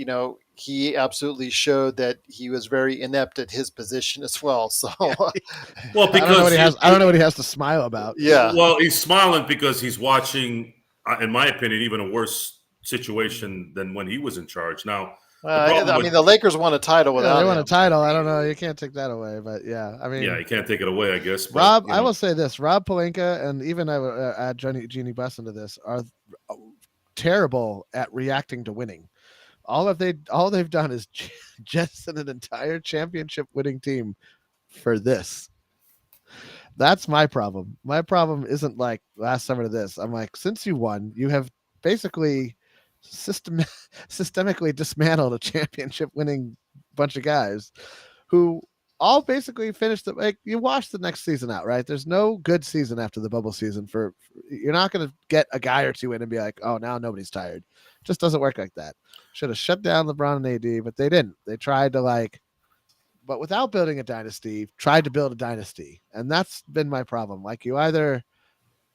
he absolutely showed that he was very inept at his position as well. So, well, because I don't know what he has to smile about. Yeah. Well, he's smiling because he's watching, in my opinion, even a worse situation than when he was in charge. Now, the Lakers won a title without they won him. a title. I don't know. You can't take that away. But yeah, you can't take it away, I guess. But, Rob, I will say this: Rob Pelinka and even I would add Jeannie Buss into this are terrible at reacting to winning. All they've done is jettison an entire championship winning team for this. That's my problem. My problem isn't like last summer to this. I'm like, since you won, you have basically systemically dismantled a championship winning bunch of guys who all basically finished you wash the next season out, right? There's no good season after the bubble season. You're not going to get a guy or two in and be like, oh, now nobody's tired. It just doesn't work like that. Should have shut down LeBron and AD, but they didn't. They tried to but without building a dynasty, tried to build a dynasty. And that's been my problem. Like you either,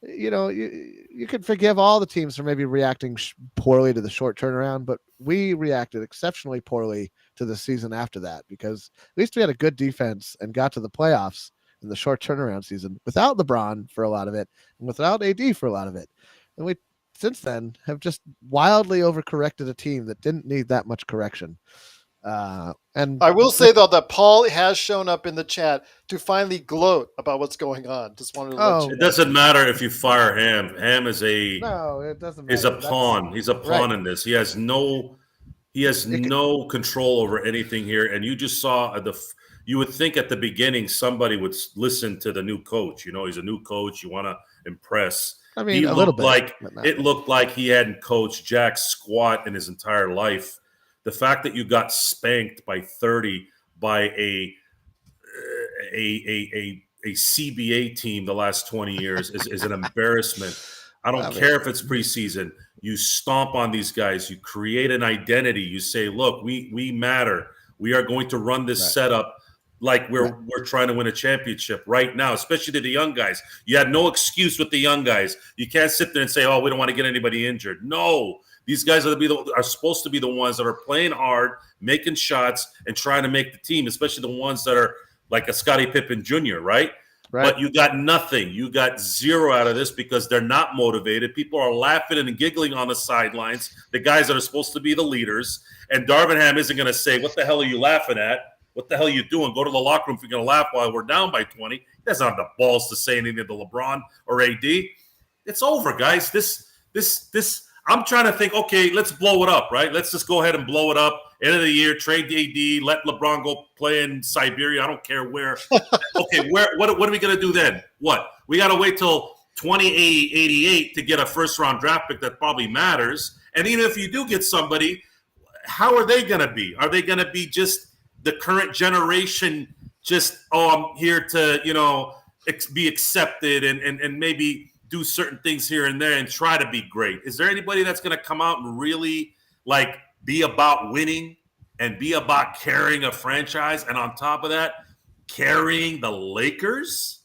you could forgive all the teams for maybe reacting poorly to the short turnaround, but we reacted exceptionally poorly to the season after that, because at least we had a good defense and got to the playoffs in the short turnaround season without LeBron for a lot of it and without AD for a lot of it. And we since then have just wildly overcorrected a team that didn't need that much correction. And I will say though that Paul has shown up in the chat to finally gloat about what's going on. Just wanted to let you It know. doesn't matter if you fire Ham. Ham is a it doesn't matter. is a pawn. He's a pawn in this. He has no control over anything here. And you just saw you would think at the beginning somebody would listen to the new coach. You know, he's a new coach. You want to impress. I mean, a little bit. It looked like he hadn't coached jack squat in his entire life. The fact that you got spanked by 30 by a CBA team the last 20 years is an embarrassment. I don't care if it's preseason. You stomp on these guys. You create an identity. You say, look, we matter. We are going to run this setup like we're trying to win a championship right now, especially to the young guys. You had no excuse with the young guys. You can't sit there and say, oh, we don't want to get anybody injured. No. These guys are supposed to be the ones that are playing hard, making shots, and trying to make the team, especially the ones that are like a Scottie Pippen Jr., right? But you got nothing. You got zero out of this because they're not motivated. People are laughing and giggling on the sidelines, the guys that are supposed to be the leaders. And Darvin Ham isn't going to say, what the hell are you laughing at? What the hell are you doing? Go to the locker room if you're going to laugh while we're down by 20. He doesn't have the balls to say anything to LeBron or AD. It's over, guys. This. I'm trying to think, okay, let's blow it up, right? Let's just go ahead and blow it up. End of the year, trade AD, let LeBron go play in Siberia. I don't care where. Okay, what are we going to do then? What? We got to wait till 2088 to get a first-round draft pick that probably matters. And even if you do get somebody, how are they going to be? Are they going to be just the current generation, just, I'm here to, be accepted and maybe – do certain things here and there and try to be great? Is there anybody that's going to come out and really be about winning and be about carrying a franchise? And on top of that, carrying the Lakers?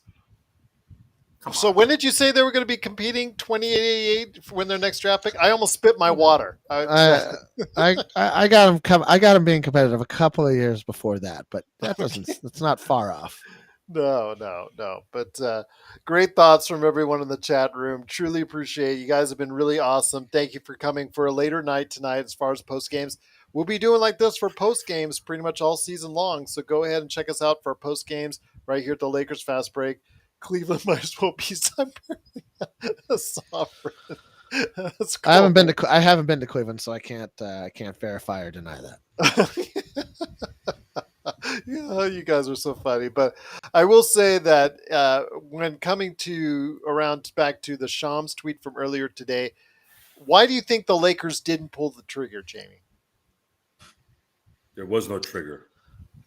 So when did you say they were going to be competing 2088 when their next draft pick? I almost spit my water. I got them being competitive a couple of years before that, but that's not far off. No. But great thoughts from everyone in the chat room. Truly appreciate it. You guys have been really awesome. Thank you for coming for a later night tonight as far as post games. We'll be doing like this for post games pretty much all season long. So go ahead and check us out for post games right here at the Lakers Fast Break. Cleveland might as well be sovereign. I haven't been to Cleveland, so I can't verify or deny that. Yeah, you guys are so funny. But I will say that when coming back to the Shams tweet from earlier today, why do you think the Lakers didn't pull the trigger, Jamie? There was no trigger.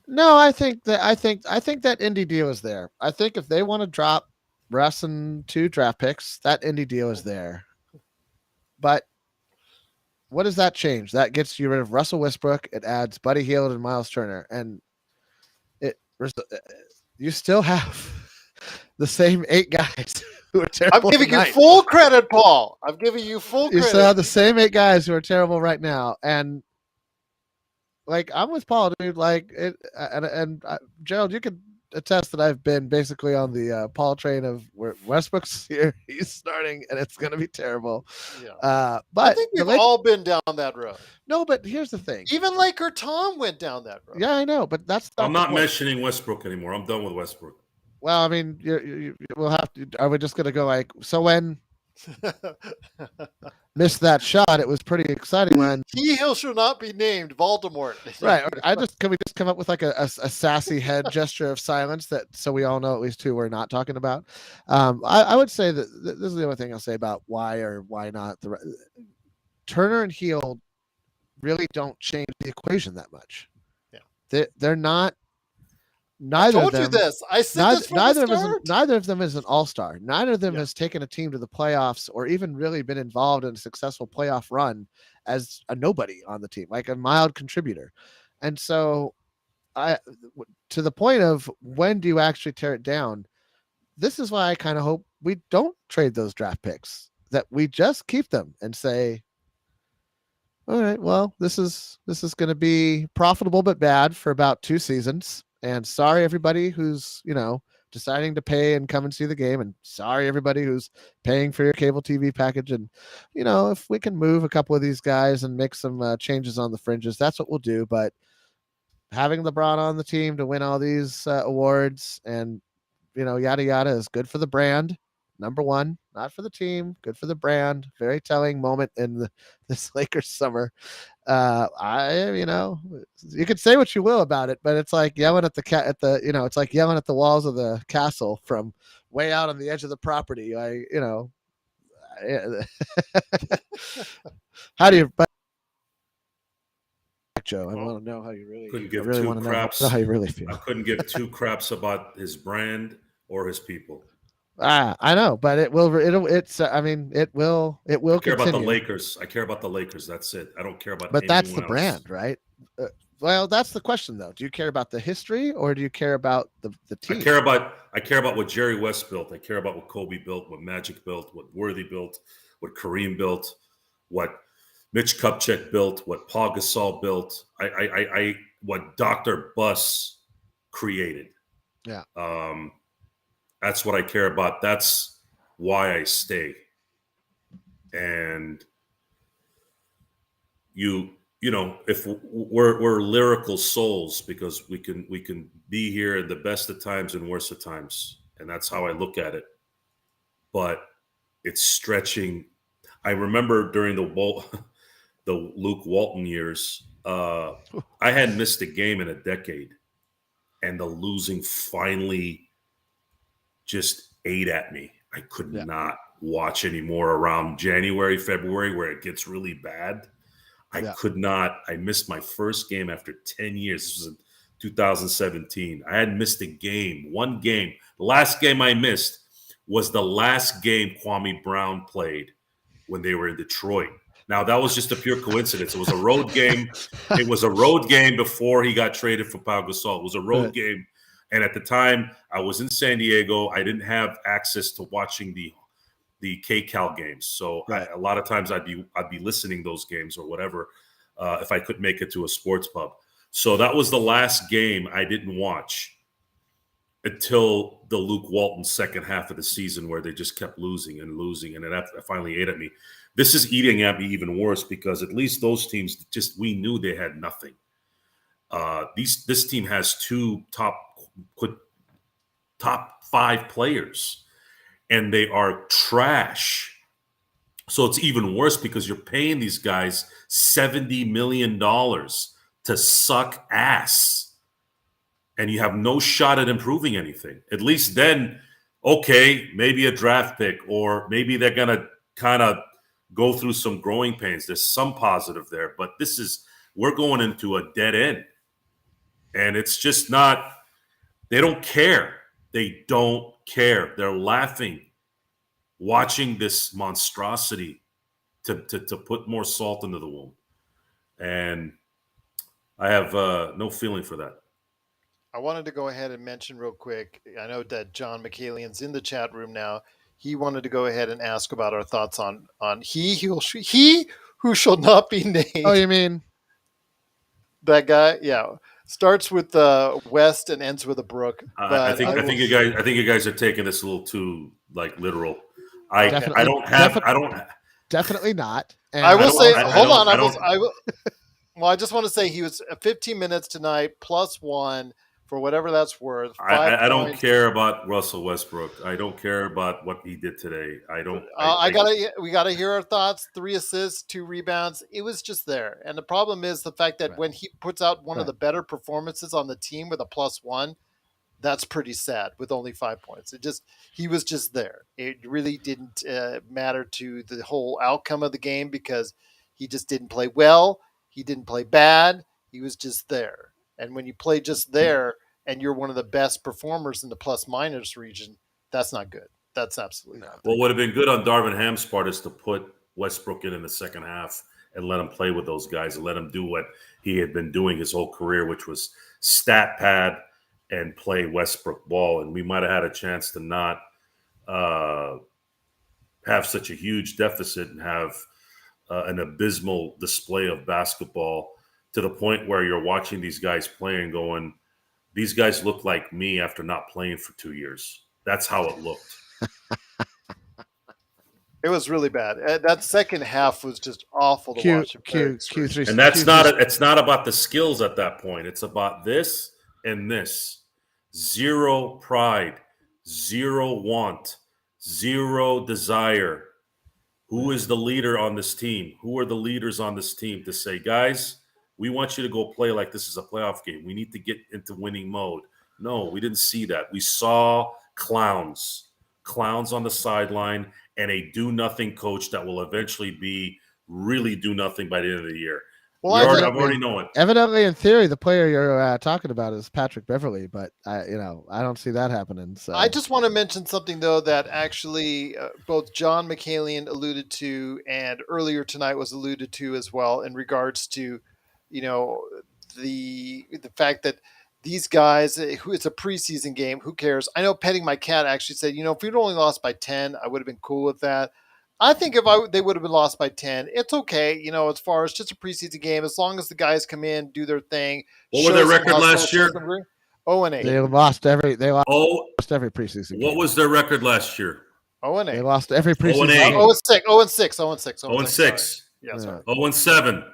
No, I think that Indy deal is there. I think if they want to drop Russ and 2 draft picks, that Indy deal is there. But what does that change? That gets you rid of Russell Westbrook. It adds Buddy Hield and Miles Turner, and you still have the same 8 guys who are terrible. I'm giving you full credit, Paul. I'm giving you full credit. You still have the same 8 guys who are terrible right now, and I'm with Paul, dude. Gerald, you could attest that I've been basically on the Paul train of where Westbrook's here, he's starting, and it's going to be terrible. Yeah. But I think we've all been down that road. No, but here's the thing. Even Laker Tom went down that road. Yeah, I know, but that's I'm not mentioning Westbrook anymore. I'm done with Westbrook. Well, I mean, we'll have to. Are we just going to go so when missed that shot? It was pretty exciting when he shall not be named Voldemort. Right. Can we just come up with a sassy head gesture of silence so we all know at least who we're not talking about? I would say that this is the only thing I'll say about why or why not. Turner and Hield really don't change the equation that much. Yeah. They're not. Neither of them. You this. I said this from the start. Neither of them is an all-star. Neither of them has taken a team to the playoffs or even really been involved in a successful playoff run as a nobody on the team, like a mild contributor. And so, to the point of when do you actually tear it down? This is why I kind of hope we don't trade those draft picks. That we just keep them and say, all right, well, this is going to be profitable but bad for about 2 seasons. And sorry, everybody who's, deciding to pay and come and see the game. And sorry, everybody who's paying for your cable TV package. And, if we can move a couple of these guys and make some changes on the fringes, that's what we'll do. But having LeBron on the team to win all these awards and, yada, yada is good for the brand. Number one, not for the team, good for the brand. Very telling moment in this Lakers summer. You could say what you will about it, but it's like yelling at it's like yelling at the walls of the castle from way out on the edge of the property. How do you, Joe? I want to know how you really. Couldn't give I really two want to craps. know how you really feel. I couldn't give two craps about his brand or his people. I know, but it will. It will I care continue. about the Lakers. I care about the Lakers. That's it. I don't care about. But that's the else. brand, right? Well, that's the question, though. Do you care about the history, or do you care about the team? I care about what Jerry West built. I care about what Kobe built, what Magic built, what Worthy built, what Kareem built, what Mitch Kupchak built, what Paul Gasol built. What Dr. Buss created. Yeah. That's what I care about. That's why I stay. And if we're lyrical souls, because we can be here in the best of times and worst of times, and that's how I look at it. But it's stretching. I remember during the Luke Walton years, I hadn't missed a game in a decade, and the losing finally just ate at me. I could not watch anymore around January, February, where it gets really bad. I could not. I missed my first game after 10 years. This was in 2017. I hadn't missed a game, one game. The last game I missed was the last game Kwame Brown played when they were in Detroit. Now, that was just a pure coincidence. It was a road game. It was a road game before he got traded for Pau Gasol. It was a road game. And at the time, I was in San Diego. I didn't have access to watching the KCal games. So a lot of times I'd be listening those games or whatever if I couldn't make it to a sports pub. So that was the last game I didn't watch until the Luke Walton second half of the season, where they just kept losing, and that finally ate at me. This is eating at me even worse, because at least those teams, we knew they had nothing. This team has two top 5 players, and they are trash. So it's even worse because you're paying these guys $70 million to suck ass, and you have no shot at improving anything. At least then, okay, maybe a draft pick, or maybe they're going to kind of go through some growing pains. There's some positive there, but we're going into a dead end. And it's just not, they don't care. They don't care. They're laughing, watching this monstrosity to put more salt into the wound. And I have no feeling for that. I wanted to go ahead and mention real quick, I know that John McCallian's in the chat room now. He wanted to go ahead and ask about our thoughts on he who shall not be named. Oh, you mean that guy? Yeah. Starts with West and ends with a Brook. I think you guys are taking this a little too literal. Definitely not. And I will say, hold on. I just want to say he was 15 minutes tonight +1 for whatever that's worth. I don't care about Russell Westbrook. I don't care about what he did today. We gotta hear our thoughts. 3 assists, 2 rebounds. It was just there. And the problem is the fact that when he puts out one of the better performances on the team with a +1, that's pretty sad with only 5 points. He was just there. It really didn't matter to the whole outcome of the game, because he just didn't play well. He didn't play bad. He was just there. And when you play just there and you're one of the best performers in the plus-minus region, that's not good. That's absolutely not good. What would have been good on Darvin Ham's part is to put Westbrook in the second half and let him play with those guys and let him do what he had been doing his whole career, which was stat pad and play Westbrook ball. And we might have had a chance to not have such a huge deficit and have an abysmal display of basketball, to the point where you're watching these guys play and going, these guys look like me after not playing for 2 years. That's how it looked. It was really bad. That second half was just awful to watch. Q3. And that's it's not about the skills at that point. It's about this and this. Zero pride, zero want, zero desire. Who is the leader on this team? Who are the leaders on this team to say, guys, we want you to go play like this is a playoff game. We need to get into winning mode. No, we didn't see that. We saw clowns on the sideline, and a do-nothing coach that will eventually be really do nothing by the end of the year. Well, I already know it. Evidently, in theory, the player you're talking about is Patrick Beverley, but I don't see that happening. So I just want to mention something though that actually both John McCallion alluded to, and earlier tonight was alluded to as well, in regards to, the fact that these guys, it's a preseason game. Who cares? I know Petting My Cat actually said, if we'd only lost by 10, I would have been cool with that. I think if they would have been lost by 10, it's okay. As far as just a preseason game, as long as the guys come in, do their thing. What was their record last year? 0-8. They lost every preseason game. What was their record last year? 0-8. They lost every preseason game. 0-6. 0-6. Yeah, sorry. 0-7.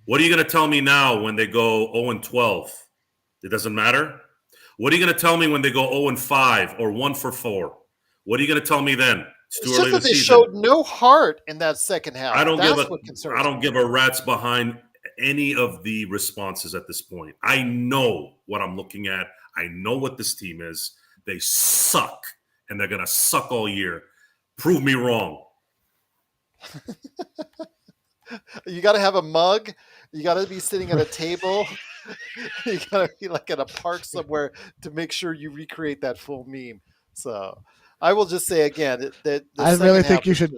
What are you going to tell me now when they go 0-12? It doesn't matter? What are you going to tell me when they go 0-5 or 1-4? What are you going to tell me then? It's just that they showed no heart in that second half. I don't give a rat's behind any of the responses at this point. I know what I'm looking at. I know what this team is. They suck, and they're going to suck all year. Prove me wrong. You got to have a mug. You got to be sitting at a table. You got to be like at a park somewhere to make sure you recreate that full meme. So I will just say again that I really think you should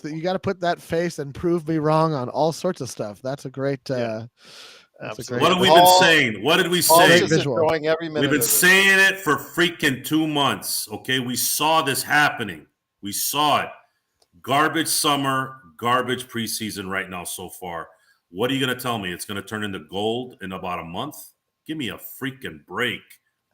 you got to put that face and prove me wrong on all sorts of stuff. That's a great. Absolutely. What have we been saying? What did we say? We've been saying it for freaking 2 months. Okay, we saw this happening. We saw it. Garbage summer, garbage preseason right now so far. What are you going to tell me? It's going to turn into gold in about a month? Give me a freaking break.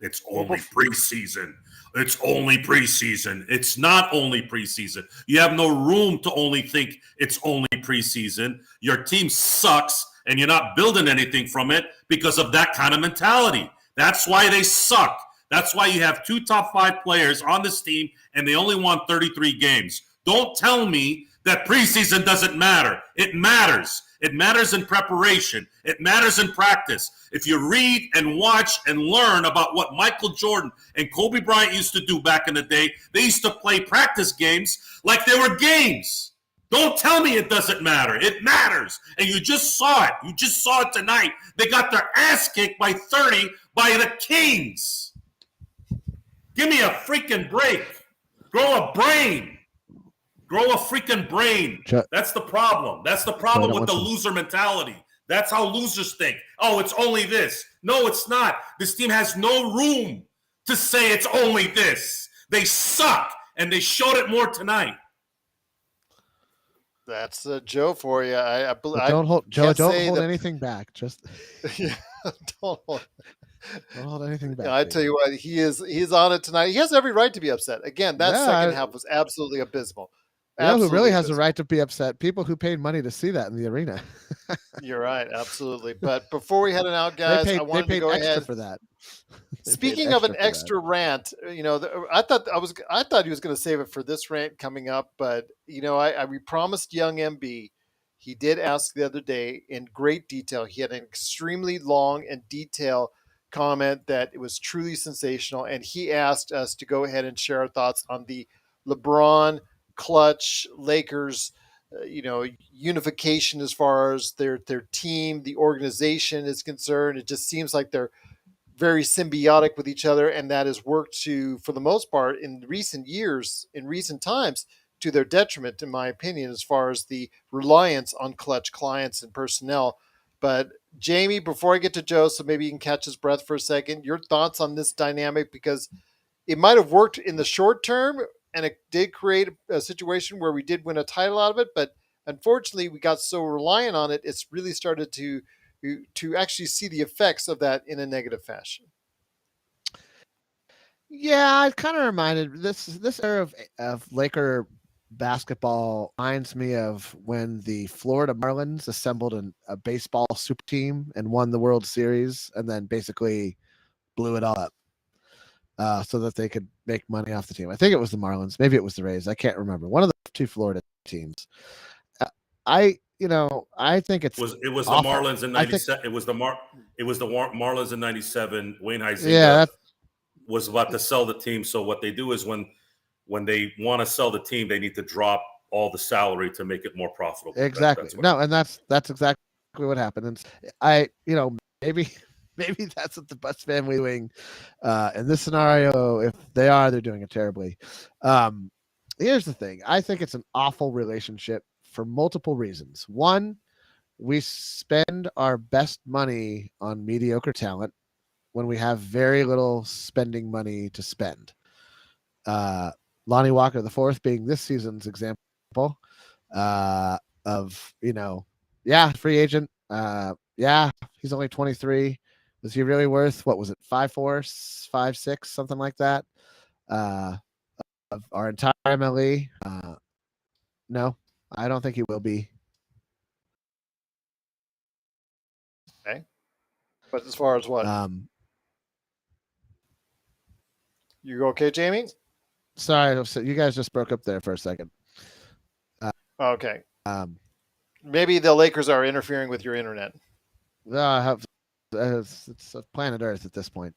It's only preseason. It's only preseason. It's not only preseason. You have no room to only think it's only preseason. Your team sucks, and you're not building anything from it because of that kind of mentality. That's why they suck. That's why you have 2 top 5 players on this team, and they only won 33 games. Don't tell me that preseason doesn't matter. It matters. It matters in preparation. It matters in practice. If you read and watch and learn about what Michael Jordan and Kobe Bryant used to do back in the day, they used to play practice games like they were games. Don't tell me it doesn't matter. It matters. And you just saw it. You just saw it tonight. They got their ass kicked by 30 by the Kings. Give me a freaking break. Grow a brain. Grow a freaking brain. That's the problem. That's the problem with the loser mentality. That's how losers think. Oh, it's only this. No, it's not. This team has no room to say it's only this. They suck, and they showed it more tonight. That's Joe for you. Don't hold anything back. Just don't hold. Don't hold anything back. I tell you what, he's on it tonight. He has every right to be upset. Again, that second half was absolutely abysmal. You know who really has a right to be upset? People who paid money to see that in the arena. You're right, absolutely. But before we head out, guys, I wanted to go ahead for that. Speaking of an extra rant, I thought he was going to save it for this rant coming up, but we promised young MB. He did ask the other day in great detail. He had an extremely long and detailed comment that it was truly sensational, and he asked us to go ahead and share our thoughts on the LeBron Klutch-Lakers, unification as far as their team, the organization is concerned. It just seems like they're very symbiotic with each other, and that has worked for the most part, in recent years, in recent times, to their detriment, in my opinion, as far as the reliance on Klutch clients and personnel. But Jamie, before I get to Joe, so maybe you can catch his breath for a second, your thoughts on this dynamic, because it might have worked in the short term, and it did create a situation where we did win a title out of it, but unfortunately we got so reliant on it, it's really started to actually see the effects of that in a negative fashion. Yeah, it kind of reminded this era of Laker basketball reminds me of when the Florida Marlins assembled a baseball super team and won the World Series, and then basically blew it all up so that they could make money off the team. I think it was the Marlins, maybe it was the Rays. I can't remember. One of the two Florida teams. I think it's It was the awful. Marlins in I think '97. It was the Marlins in '97. Wayne yeah, Huizinga was about to sell the team. So what they do is when they want to sell the team, they need to drop all the salary to make it more profitable. exactly. That's what No, happened. and that's exactly what happened. And maybe maybe that's what the Butts family doing in this scenario. If they are, they're doing it terribly. Um, Here's the thing. I think it's an awful relationship for multiple reasons. One, we spend our best money on mediocre talent when we have very little spending money to spend. Uh, Lonnie Walker the fourth being this season's example of yeah, free agent. Yeah, he's only 23. Was he really worth what was it 5'4", 5'6", something like that? Of our entire MLE? No, I don't think he will be. Okay. But as far as what? Um, You okay, Jamie? Sorry, so you guys just broke up there for a second. Okay. Um, Maybe the Lakers are interfering with your internet. I have, it's a planet Earth at this point.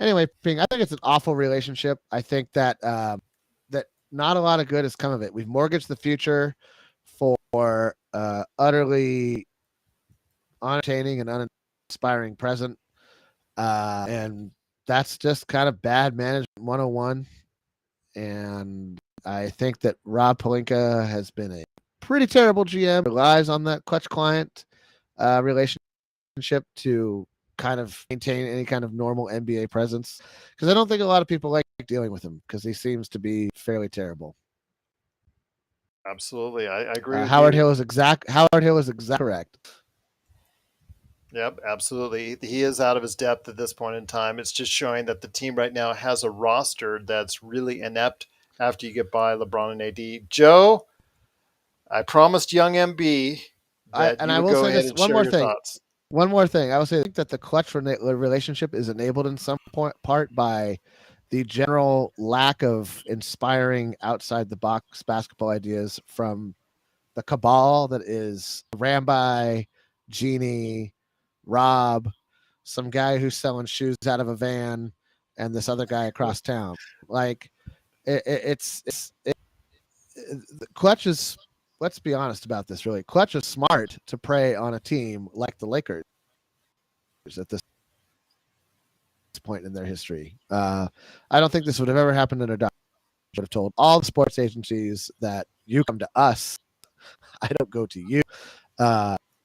Anyway, Ping, I think it's an awful relationship. I think that that not a lot of good has come of it. We've mortgaged the future for utterly unentertaining and uninspiring present, and that's just kind of bad management 101. And I think that Rob Pelinka has been a pretty terrible GM. Relies on that clutch client relationship to kind of maintain any kind of normal NBA presence, because I don't think a lot of people like dealing with him because he seems to be fairly terrible. Absolutely. I agree with Howard you. Hill is exact correct. Yep, absolutely. He is out of his depth at this point in time. It's just showing that the team right now has a roster that's really inept after you get by LeBron and AD. Joe, I promised young MB that you I would will go say ahead this and share your thoughts. one more thing. I will say I think that the clutch relationship is enabled in some part by the general lack of inspiring outside the box basketball ideas from the cabal that is Ramby, Genie, Rob, some guy who's selling shoes out of a van, and this other guy across town. Like Clutch is. Let's be honest about this. Really, Clutch is smart to prey on a team like the Lakers at this point in their history. I don't think this would have ever happened in a doc. Would have told all the sports agencies that you come to us. I don't go to you.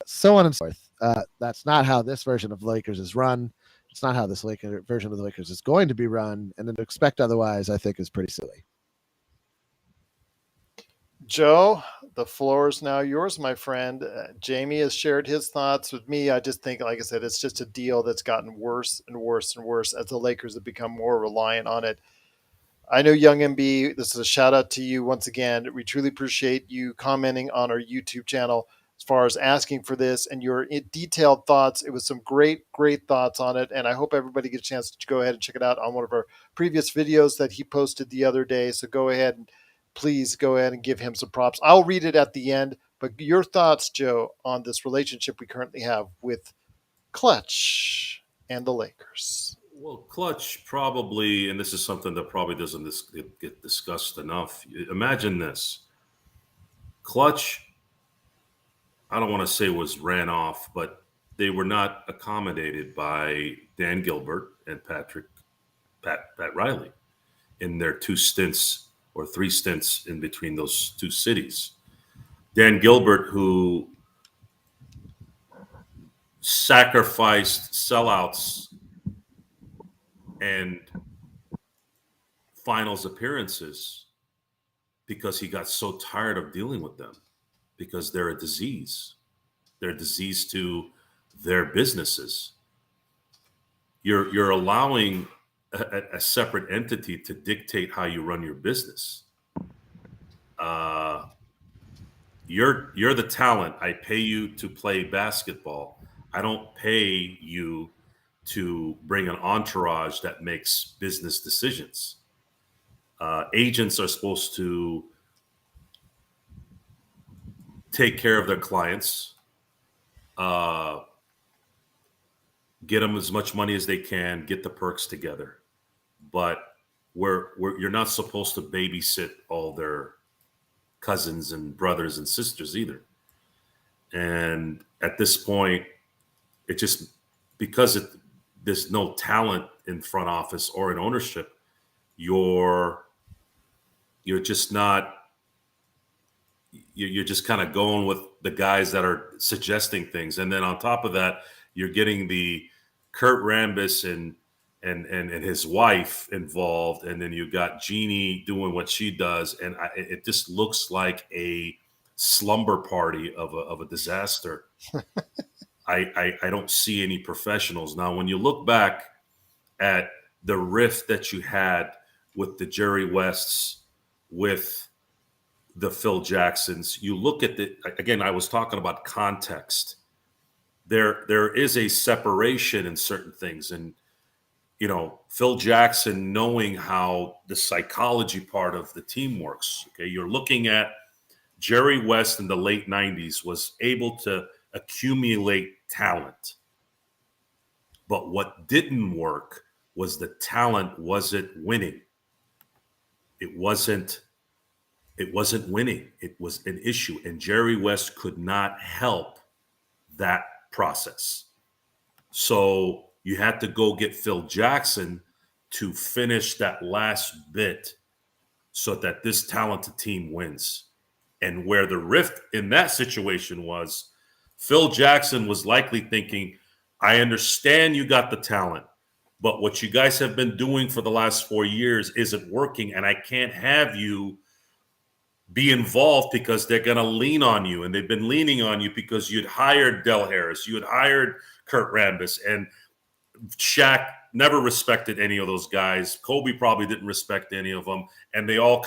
So on and so forth. That's not how this version of the Lakers is run. It's not how this version of the Lakers is going to be run. And to expect otherwise, I think, is pretty silly. Joe, the floor is now yours, my friend. Jamie has shared his thoughts with me. I just think, like I said, it's just a deal that's gotten worse and worse and worse as the Lakers have become more reliant on it. I know Young MB, this is a shout out to you once again. We truly appreciate you commenting on our YouTube channel as far as asking for this and your detailed thoughts. It was some great, great thoughts on it. And I hope everybody gets a chance to go ahead and check it out on one of our previous videos that he posted the other day. So go ahead and please go ahead and give him some props. I'll read it at the end. But your thoughts, Joe, on this relationship we currently have with Klutch and the Lakers. Well, Clutch probably, and this is something that probably doesn't get discussed enough. Imagine this: Clutch, I don't want to say was ran off, but they were not accommodated by Dan Gilbert and Pat Riley in their 2 stints or 3 stints in between those two cities. Dan Gilbert, who sacrificed sellouts and finals appearances because he got so tired of dealing with them, because they're a disease. They're a disease to their businesses. You're allowing a separate entity to dictate how you run your business. You're the talent. I pay you to play basketball. I don't pay you to bring an entourage that makes business decisions. Agents are supposed to take care of their clients, get them as much money as they can, get the perks together. But you're not supposed to babysit all their cousins and brothers and sisters either. And at this point, it just because there's no talent in front office or in ownership, you're just not. You're just kind of going with the guys that are suggesting things, and then on top of that, you're getting the Kurt Rambis and his wife involved, and then you got Jeannie doing what she does, and it just looks like a slumber party of a disaster. I don't see any professionals now. When you look back at the rift that you had with the Jerry Wests, with the Phil Jacksons, you look at again, I was talking about context. There is a separation in certain things. And, Phil Jackson, knowing how the psychology part of the team works, okay, you're looking at Jerry West in the late 90s was able to accumulate talent. But what didn't work was the talent wasn't winning. It wasn't winning. It was an issue. And Jerry West could not help that process. So you had to go get Phil Jackson to finish that last bit so that this talented team wins. And where the rift in that situation was, Phil Jackson was likely thinking, I understand you got the talent, but what you guys have been doing for the last 4 years isn't working, and I can't have you be involved because they're going to lean on you. And they've been leaning on you because you'd hired Del Harris, you had hired Kurt Rambis, and Shaq never respected any of those guys. Kobe probably didn't respect any of them. And they all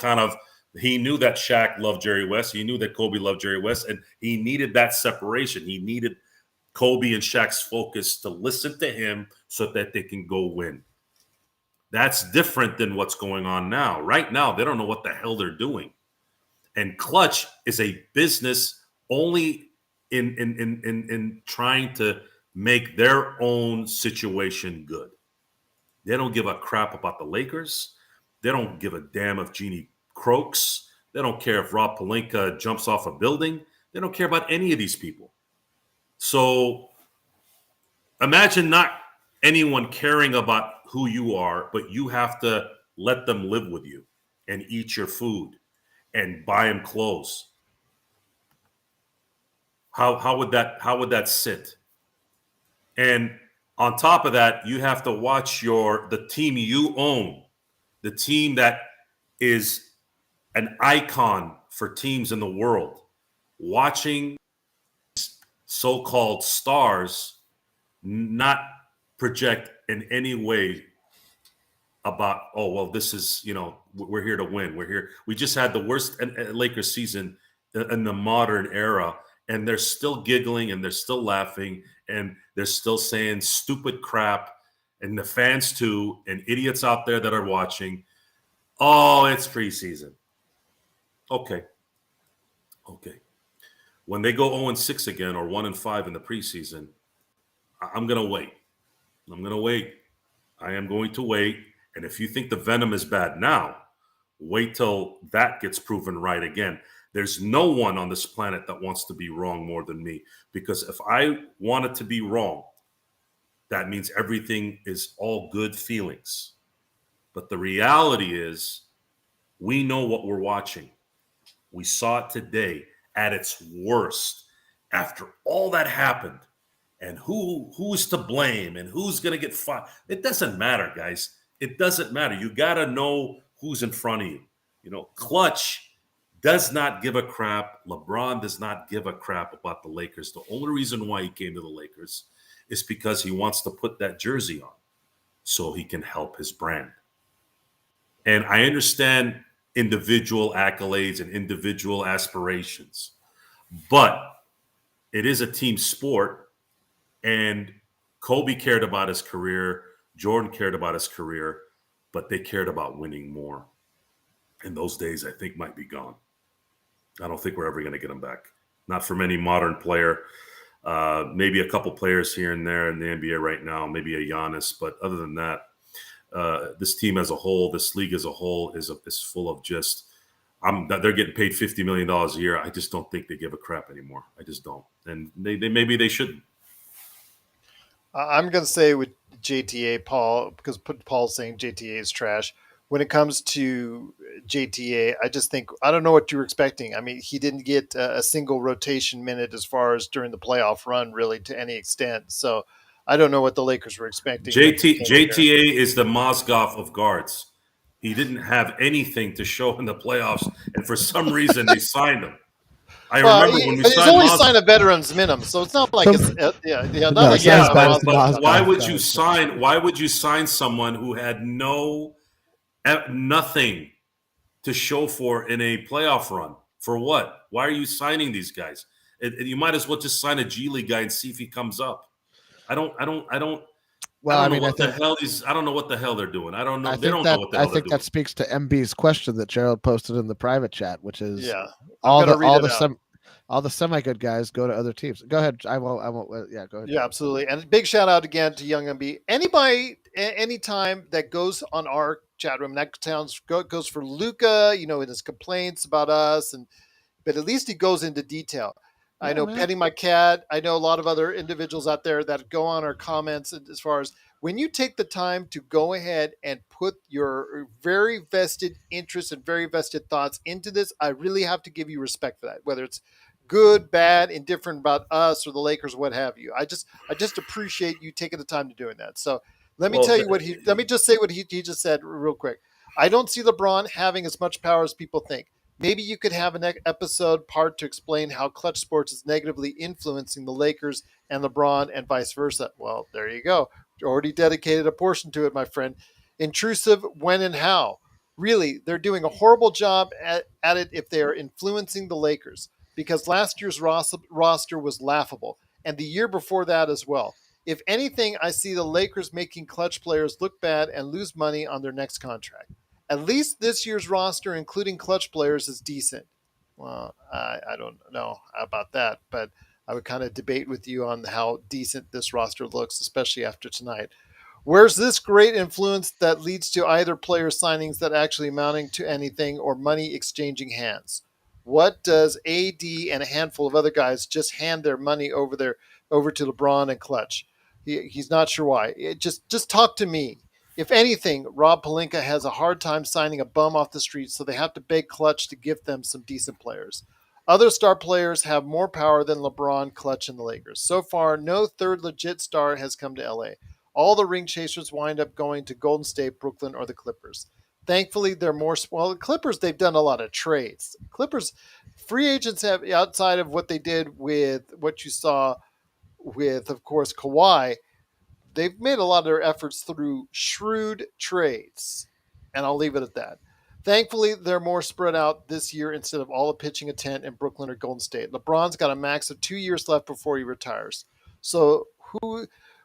he knew that Shaq loved Jerry West. He knew that Kobe loved Jerry West. And he needed that separation. He needed Kobe and Shaq's focus to listen to him so that they can go win. That's different than what's going on now. Right now, they don't know what the hell they're doing. And Klutch is a business only in trying to make their own situation good. They don't give a crap about the Lakers. They don't give a damn if Jeannie croaks. They don't care if Rob Pelinka jumps off a building. They don't care about any of these people. So imagine not anyone caring about who you are, but you have to let them live with you and eat your food and buy them clothes. How would that sit? And on top of that, you have to watch the team you own, the team that is an icon for teams in the world, watching so-called stars not project in any way about, oh, well, this is, we're here to win. We're here. We just had the worst Lakers season in the modern era, and they're still giggling and they're still laughing and they're still saying stupid crap, and the fans too, and idiots out there that are watching. Oh, it's preseason. Okay. When they go 0-6 again or 1-5 in the preseason, I'm going to wait. I am going to wait. And if you think the venom is bad now, wait till that gets proven right again. There's no one on this planet that wants to be wrong more than me, because if I wanted to be wrong, that means everything is all good feelings. But the reality is, we know what we're watching. We saw it today at its worst after all that happened. And who's to blame and who's going to get fired? It doesn't matter, guys. It doesn't matter. You got to know who's in front of you. Klutch does not give a crap. LeBron does not give a crap about the Lakers. The only reason why he came to the Lakers is because he wants to put that jersey on. so he can help his brand. And I understand individual accolades and individual aspirations, but it is a team sport, and Kobe cared about his career, Jordan cared about his career, but they cared about winning more. And those days, I think, might be gone. I don't think we're ever going to get them back. Not from any modern player. Maybe a couple players here and there in the NBA right now, maybe a Giannis. But other than that, this team as a whole, this league as a whole is full of just they're getting paid $50 million a year. I just don't think they give a crap anymore. I just don't. And maybe they shouldn't. I'm going to say with JTA, Paul, because Paul's saying JTA is trash. When it comes to JTA, I just think, I don't know what you were expecting. I mean, he didn't get a single rotation minute as far as during the playoff run, really, to any extent. So I don't know what the Lakers were expecting. JTA is the Mozgov of guards. He didn't have anything to show in the playoffs, and for some reason they signed him. I remember when we he's signed only signed a veteran's minimum, so it's not like why would you sign? Why would you sign someone who had nothing to show for in a playoff run? For what? Why are you signing these guys? You might as well just sign a G League guy and see if he comes up. I don't know what the hell they're doing. I don't know. They don't know what the hell they're doing. I think that speaks to MB's question that Gerald posted in the private chat, which is all the semi-good guys go to other teams. Go ahead. I won't. Yeah, go ahead. Yeah, absolutely. And big shout out again to Young MB. Anybody, anytime that goes on our chat room, that goes for Luca, in his complaints about us, but at least he goes into detail. I know Petting My Cat. I know a lot of other individuals out there that go on our comments as far as when you take the time to go ahead and put your very vested interest and very vested thoughts into this, I really have to give you respect for that, whether it's good, bad, indifferent about us or the Lakers, what have you. I just appreciate you taking the time to doing that. So let me just say what he just said real quick. I don't see LeBron having as much power as people think. Maybe you could have an episode part to explain how Clutch Sports is negatively influencing the Lakers and LeBron and vice versa. Well, there you go. You already dedicated a portion to it, my friend. Intrusive when and how. Really, they're doing a horrible job at it if they are influencing the Lakers, because last year's roster was laughable, and the year before that as well. If anything, I see the Lakers making Clutch players look bad and lose money on their next contract. At least this year's roster, including Clutch players, is decent. Well, I don't know about that, but I would kind of debate with you on how decent this roster looks, especially after tonight. Where's this great influence that leads to either player signings that actually amounting to anything or money exchanging hands? What does AD and a handful of other guys just hand their money over to LeBron and Clutch? He's not sure why. Just talk to me. If anything, Rob Pelinka has a hard time signing a bum off the street, so they have to beg Clutch to give them some decent players. Other star players have more power than LeBron, Clutch, and the Lakers. So far, no third legit star has come to LA. All the ring chasers wind up going to Golden State, Brooklyn, or the Clippers. Thankfully, they're more... Well, the Clippers, they've done a lot of trades. Clippers, free agents have, outside of what they did with what you saw with, of course, Kawhi, they've made a lot of their efforts through shrewd trades. And I'll leave it at that. Thankfully, they're more spread out this year instead of all pitching a tent in Brooklyn or Golden State. LeBron's got a max of 2 years left before he retires. So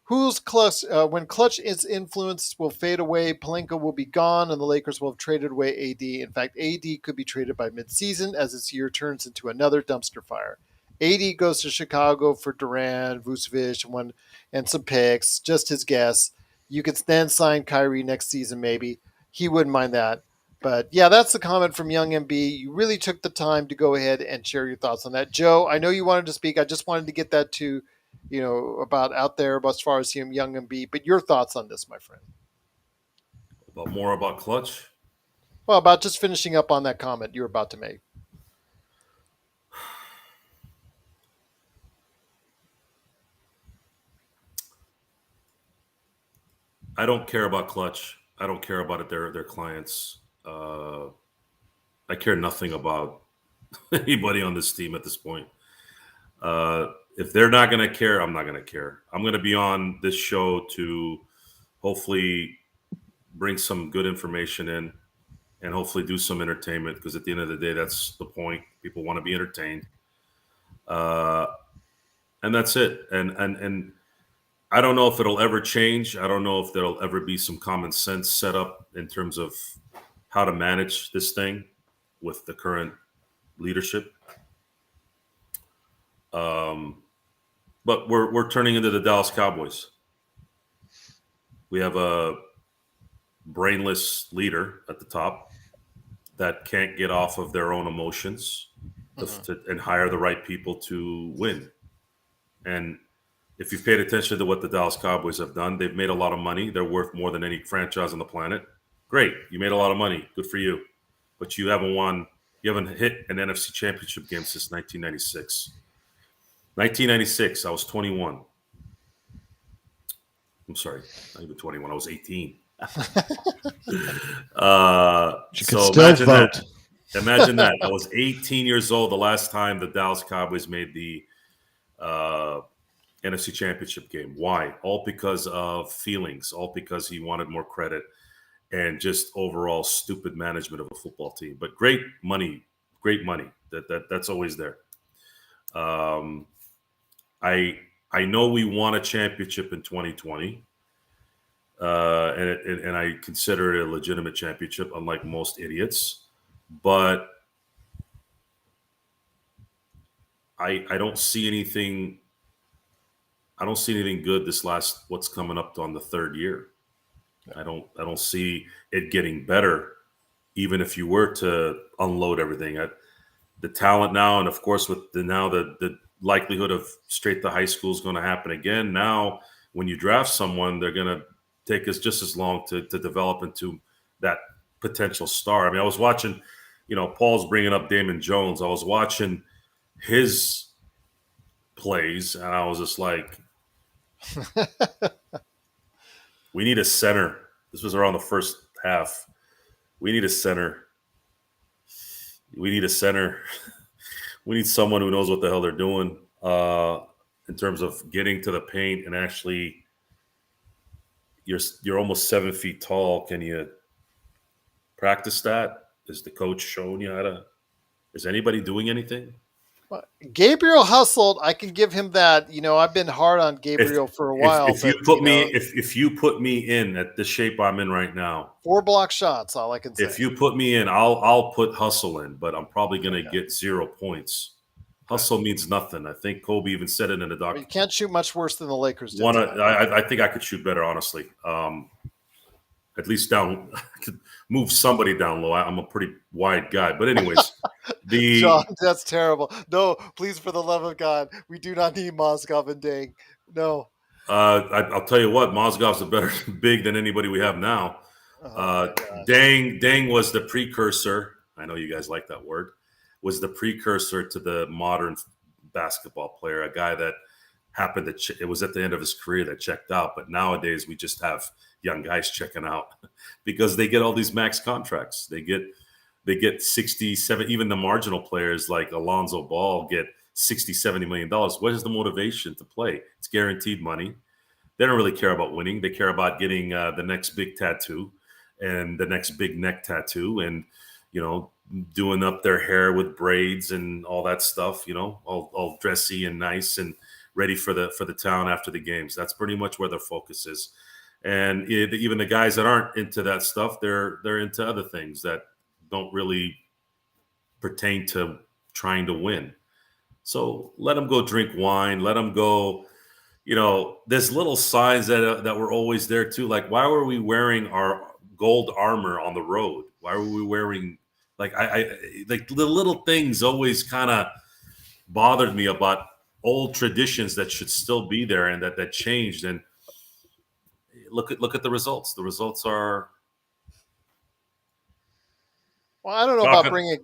who's Clutch? When Clutch is influence will fade away, Pelinka will be gone, and the Lakers will have traded away AD. In fact, AD could be traded by midseason as this year turns into another dumpster fire. AD goes to Chicago for Durant, Vucevic, and some picks. Just his guess. You could then sign Kyrie next season, maybe. He wouldn't mind that. But yeah, that's the comment from Young MB. You really took the time to go ahead and share your thoughts on that. Joe, I know you wanted to speak. I just wanted to get that to, about out there about as far as him, Young MB. But your thoughts on this, my friend. More about Clutch? Well, about just finishing up on that comment you were about to make. I don't care about Clutch. I don't care about their clients. I care nothing about anybody on this team at this point. If they're not going to care, I'm not going to care. I'm going to be on this show to hopefully bring some good information in, and hopefully do some entertainment, because at the end of the day, that's the point. People want to be entertained. And that's it. And I don't know if it'll ever change. I don't know if there'll ever be some common sense set up in terms of how to manage this thing with the current leadership. But we're turning into the Dallas Cowboys. We have a brainless leader at the top that can't get off of their own emotions and hire the right people to win. And if you've paid attention to what the Dallas Cowboys have done, they've made a lot of money. They're worth more than any franchise on the planet. Great. You made a lot of money. Good for you. But you haven't won. You haven't hit an NFC championship game since 1996. 1996, I was 21. I'm sorry, not even 21. I was 18. So imagine that. Imagine that. I was 18 years old the last time the Dallas Cowboys made the NFC Championship game. Why? All because of feelings. All because he wanted more credit, and just overall stupid management of a football team. But great money. That's always there. I know we won a championship in 2020, and I consider it a legitimate championship, unlike most idiots. But I don't see anything. I don't see anything good this last what's coming up on the third year. I don't see it getting better, even if you were to unload everything. The talent now, and of course with the likelihood of straight to high school is going to happen again. Now, when you draft someone, they're going to take us just as long to develop into that potential star. I mean, I was watching, Paul's bringing up Damon Jones. I was watching his plays, and I was just like, we need a center. This was around the first half. We need a center. We need a center. We need someone who knows what the hell they're doing in terms of getting to the paint, and actually you're almost 7 feet tall. Can you practice that? Is the coach showing you how to? Is anybody doing anything? Gabriel hustled. I can give him that. I've been hard on Gabriel for a while. If you put me in at the shape I'm in right now, 4 block shots. All I can say. If you put me in, I'll put hustle in, but I'm probably going to get 0 points. Hustle means nothing. I think Kobe even said it in the doc. You can't shoot much worse than the Lakers did. I think I could shoot better, honestly. At least down, I could move somebody down low. I'm a pretty wide guy. But anyways, John, that's terrible. No, please, for the love of God, we do not need Mozgov and Dang. No. I'll tell you what, Mozgov's a better big than anybody we have now. Dang was the precursor. I know you guys like that word. Was the precursor to the modern basketball player, a guy that happened to it was at the end of his career that checked out. But nowadays we just have young guys checking out because they get all these max contracts. They get 60, 70, even the marginal players like Alonzo Ball get 60, $70 million. What is the motivation to play? It's guaranteed money. They don't really care about winning. They care about getting the next big tattoo and the next big neck tattoo, and doing up their hair with braids and all that stuff. All dressy and nice and ready for the town after the games. That's pretty much where their focus is. And even the guys that aren't into that stuff, they're into other things that don't really pertain to trying to win. So let them go drink wine. Let them go. There's little signs that were always there too. Like, why were we wearing our gold armor on the road? Why were we wearing like the little things always kind of bothered me about old traditions that should still be there and that changed. And look at the results. The results are. Well, I don't know about bringing.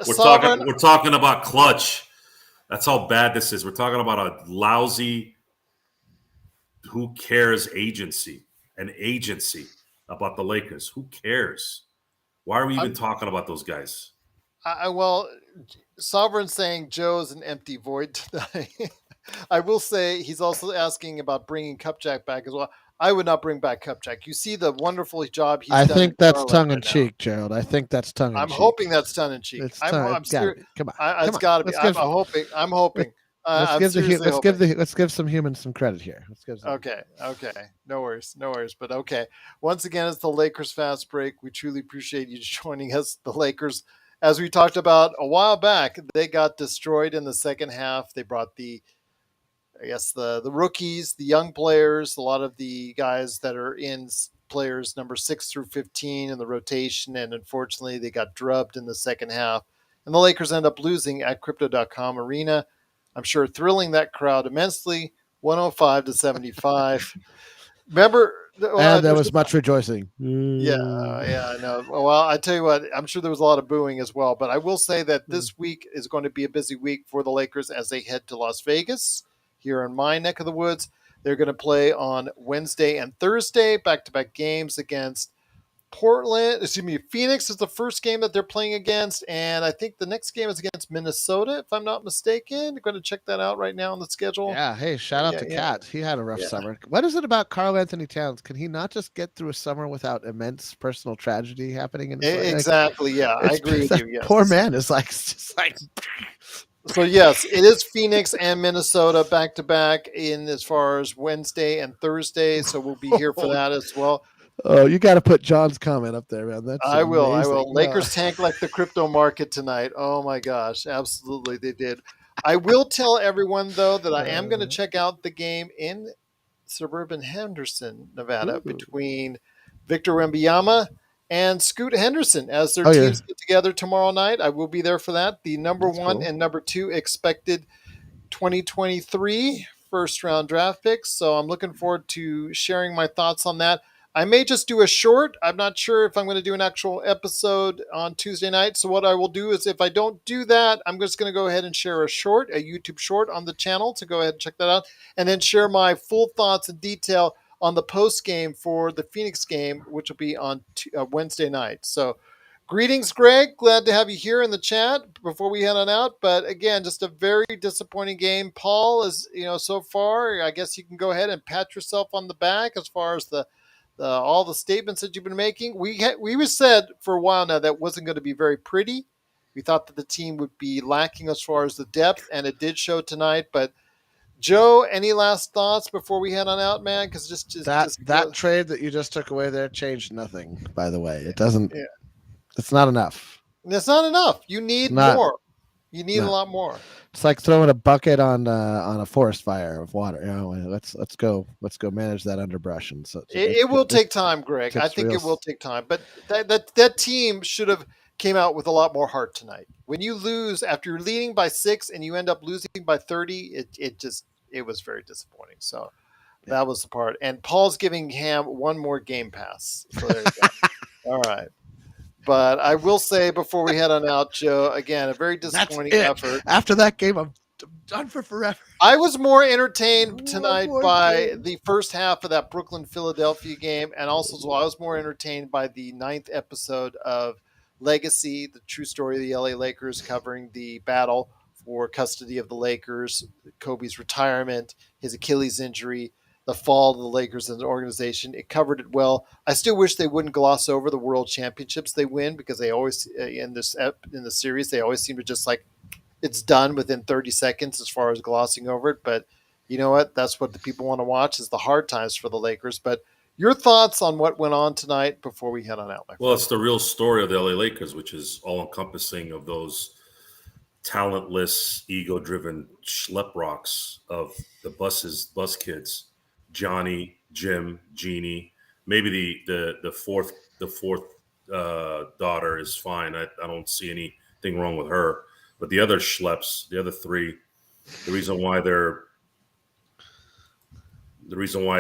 We're talking about Klutch. That's how bad this is. We're talking about a lousy, who cares agency, an agency about the Lakers. Who cares? Why are we even talking about those guys? Sovereign saying Joe's an empty void tonight. I will say he's also asking about bringing Cupjack back as well. I would not bring back Kupchak. You see the wonderful job he's I done in think that's Charlotte tongue in right now. cheek, Gerald. I think that's tongue in I'm cheek. hoping that's tongue in cheek. It's I'm gotta serious. be. Come on, It's come got to on. be. I'm hoping. I'm hoping. I'm seriously hoping. Let's give some humans some credit here. Okay. No worries. But okay. Once again, it's the Lakers Fast Break. We truly appreciate you joining us. The Lakers, as we talked about a while back, they got destroyed in the second half. They brought the rookies, the young players, a lot of the guys that are in players number 6 through 15 in the rotation, and unfortunately they got drubbed in the second half. And the Lakers end up losing at Crypto.com Arena. I'm sure thrilling that crowd immensely, 105-75. Remember, And there was much rejoicing. yeah, I know. Well, I tell you what, I'm sure there was a lot of booing as well. But I will say that this week is going to be a busy week for the Lakers as they head to Las Vegas, here in my neck of the woods. They're going to play on Wednesday and Thursday, back-to-back games against Phoenix is the first game that they're playing against, and I think the next game is against Minnesota, if I'm not mistaken. I'm going to check that out right now on the schedule. Yeah, hey, shout out to Kat. He had a rough summer. What is it about Karl Anthony Towns? Can he not just get through a summer without immense personal tragedy happening in his life? Exactly, yeah, I agree with you. Yes. Poor man is just like. So yes, it is Phoenix and Minnesota back to back in as far as Wednesday and Thursday. So we'll be here for that as well. Oh, you got to put John's comment up there, man. That's I will. amazing. Lakers tank like the crypto market tonight. Oh my gosh, absolutely they did. I will tell everyone though that I am going to check out the game in suburban Henderson, Nevada, between Victor Wembanyama and Scoot Henderson as their teams get together tomorrow night. I will be there for that. The number one and number 2 expected 2023 first round draft picks. So I'm looking forward to sharing my thoughts on that. I may just do a short. I'm not sure if I'm going to do an actual episode on Tuesday night. So what I will do is if I don't do that, I'm just going to go ahead and share a YouTube short on the channel. So go ahead and check that out. And then share my full thoughts and detail on the post game for the Phoenix game, which will be on Wednesday night. So greetings, Greg. Glad to have you here in the chat before we head on out. But again, just a very disappointing game. Paul is, so far, I guess you can go ahead and pat yourself on the back as far as all the statements that you've been making. We said for a while now that wasn't going to be very pretty. We thought that the team would be lacking as far as the depth, and it did show tonight. But Joe, any last thoughts before we head on out, man? Because that trade that you just took away there changed nothing. By the way, it doesn't. Yeah. It's not enough. It's not enough. You need more. You need a lot more. It's like throwing a bucket on a forest fire of water. Let's go manage that underbrush. And so it will take time, Greg. I think it will take time. But that team should have came out with a lot more heart tonight. When you lose after you're leading by 6 and you end up losing by 30, it was very disappointing. So that was the part. And Paul's giving Ham one more game pass. So there you go. All right. But I will say before we head on out, Joe, again, a very disappointing effort. After that game, I'm done for forever. I was more entertained tonight by the first half of that Brooklyn-Philadelphia game, and also I was more entertained by the 9th episode of Legacy, the true story of the LA Lakers, covering the battle for custody of the Lakers, Kobe's retirement, his Achilles injury, the fall of the Lakers as an organization. It covered it well. I still wish they wouldn't gloss over the world championships they win, because they always, in the series, they always seem to just like, it's done within 30 seconds as far as glossing over it. But you know what? That's what the people want to watch, is the hard times for the Lakers. But your thoughts on what went on tonight before we head on out? Well, it's the real story of the LA Lakers, which is all encompassing of those talentless, ego-driven schlep rocks of the bus kids. Johnny, Jim, Jeannie, maybe the fourth daughter is fine. I don't see anything wrong with her. But the other schleps, the other 3, the reason why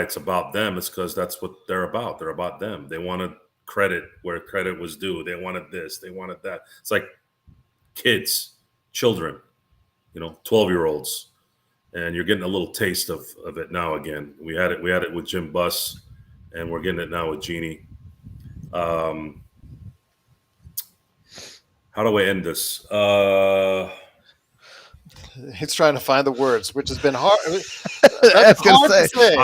it's about them is because that's what they're about. They're about them. They wanted credit where credit was due. They wanted this. They wanted that. It's like children, 12-year-olds. And you're getting a little taste of it now again. We had it with Jim Buss, and we're getting it now with Jeannie. How do I end this? He's trying to find the words, which has been hard. I That's was gonna hard say, to say.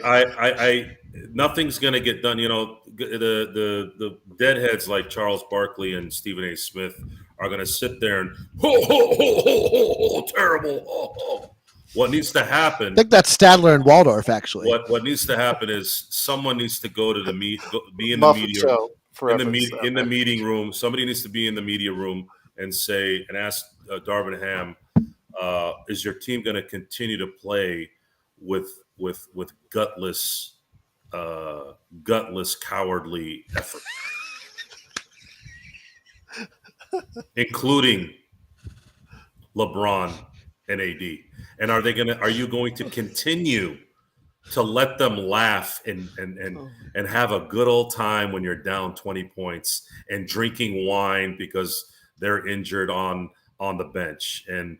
I nothing's gonna get done. The deadheads like Charles Barkley and Stephen A. Smith are gonna sit there and terrible. What needs to happen? I think that's Stadler and Waldorf, actually. What needs to happen is someone needs to go to the be in the Muffet media show for in the reference. in the meeting room. Somebody needs to be in the media room and ask Darvin Ham, is your team going to continue to play with gutless, cowardly effort, including LeBron and AD? And are you going to continue to let them laugh and have a good old time when you're down 20 points and drinking wine because they're injured on the bench and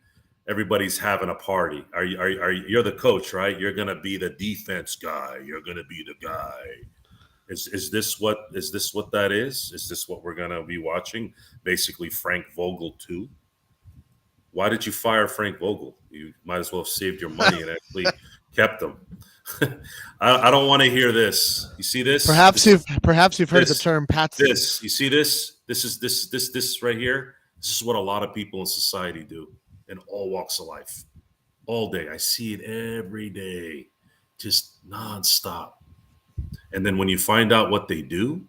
everybody's having a party? You're the coach, right? You're going to be the defense guy. You're going to be the guy. Is this what that is? Is this what we're going to be watching? Basically Frank Vogel too. Why did you fire Frank Vogel? You might as well have saved your money and actually kept him. I don't want to hear this. You see this? Perhaps you've heard the term patsy. You see this? This is right here. This is what a lot of people in society do in all walks of life, all day. I see it every day, just nonstop. And then when you find out what they do,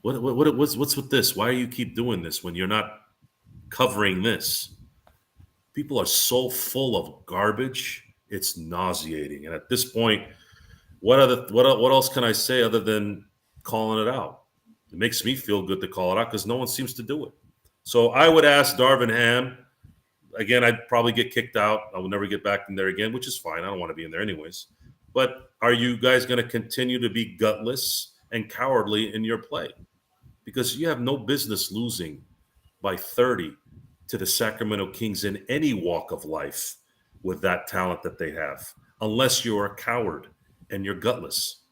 what's with this? Why do you keep doing this when you're not covering this? People are so full of garbage, it's nauseating. And at this point, what else can I say other than calling it out? It makes me feel good to call it out because no one seems to do it. So I would ask Darvin Ham, again, I'd probably get kicked out. I will never get back in there again, which is fine. I don't want to be in there anyways. But are you guys going to continue to be gutless and cowardly in your play? Because you have no business losing by 30 to the Sacramento Kings in any walk of life with that talent that they have, unless you're a coward and you're gutless.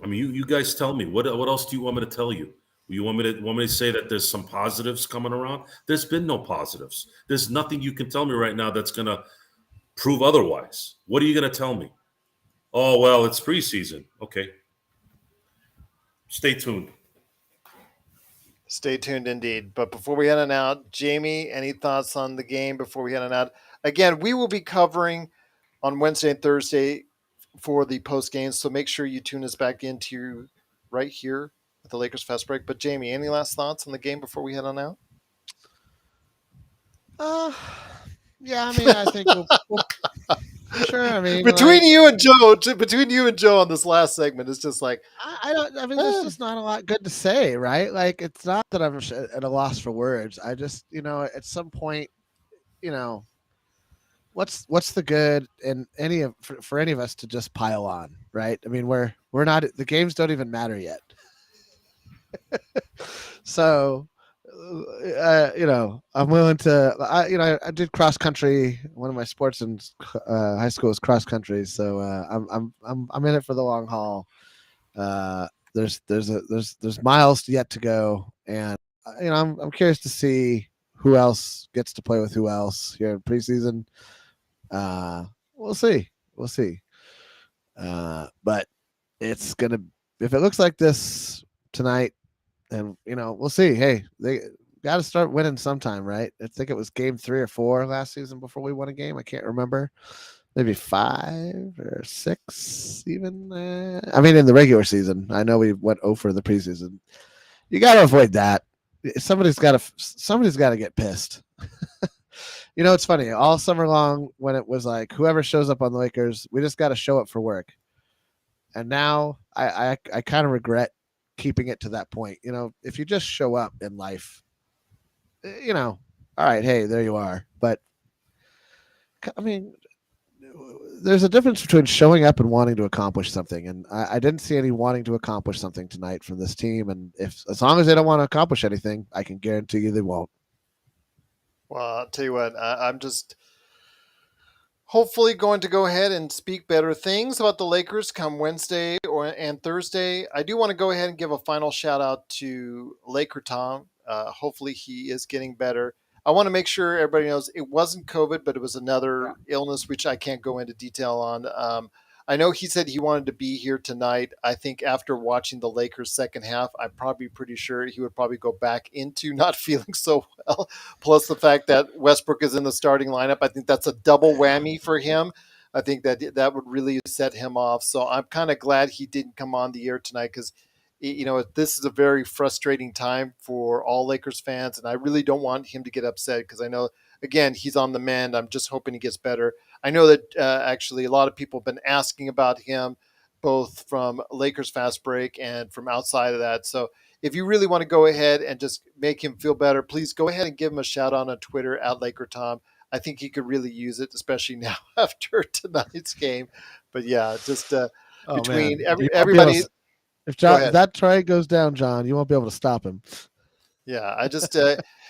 I mean, you guys tell me, what else do you want me to tell you? You want me to say that there's some positives coming around? There's been no positives. There's nothing you can tell me right now that's going to prove otherwise. What are you going to tell me? Oh, well, it's preseason. Okay. Stay tuned. Stay tuned indeed. But before we head on out, Jamie, any thoughts on the game before we head on out? Again, we will be covering on Wednesday and Thursday for the post game, so make sure you tune us back into right here at the Lakers Fast Break. But Jamie, any last thoughts on the game before we head on out? Yeah, I mean, I think we'll sure. I mean, between you and Joe on this last segment, it's just like I mean, there's just not a lot good to say, right? Like, it's not that I'm at a loss for words. I just, at some point, what's the good in for any of us to just pile on, right? I mean, we're not, the games don't even matter yet. So, I'm willing to. I did cross country. One of my sports in high school was cross country, so I'm in it for the long haul. There's miles yet to go, and I'm curious to see who else gets to play with who else here in preseason. We'll see. But it's gonna, if it looks like this tonight. And, we'll see. Hey, they got to start winning sometime, right? I think it was game 3 or 4 last season before we won a game. I can't remember. Maybe 5 or 6 even. I mean, in the regular season. I know we went 0 for the preseason. You got to avoid that. Somebody's got to get pissed. It's funny. All summer long when it was like, whoever shows up on the Lakers, we just got to show up for work. And now I kind of regret keeping it to that point. If you just show up in life, all right, hey, there you are. But I mean, there's a difference between showing up and wanting to accomplish something. And I didn't see any wanting to accomplish something tonight from this team. And as long as they don't want to accomplish anything, I can guarantee you they won't. Well, I'll tell you what, I'm just hopefully going to go ahead and speak better things about the Lakers come Wednesday and Thursday. I do want to go ahead and give a final shout out to Laker Tom. Hopefully he is getting better. I want to make sure everybody knows it wasn't COVID, but it was another illness, which I can't go into detail on. I know he said he wanted to be here tonight. I think after watching the Lakers second half, I'm probably pretty sure he would probably go back into not feeling so well. Plus the fact that Westbrook is in the starting lineup, I think that's a double whammy for him. I think that would really set him off. So I'm kind of glad he didn't come on the air tonight because, this is a very frustrating time for all Lakers fans, and I really don't want him to get upset because I know, again, he's on the mend. I'm just hoping he gets better. I know that actually a lot of people have been asking about him, both from Lakers Fast Break and from outside of that. So if you really want to go ahead and just make him feel better, please go ahead and give him a shout out on Twitter at LakerTom. I think he could really use it, especially now after tonight's game. But yeah, just between everybody. If that try goes down, John, you won't be able to stop him. Yeah, I just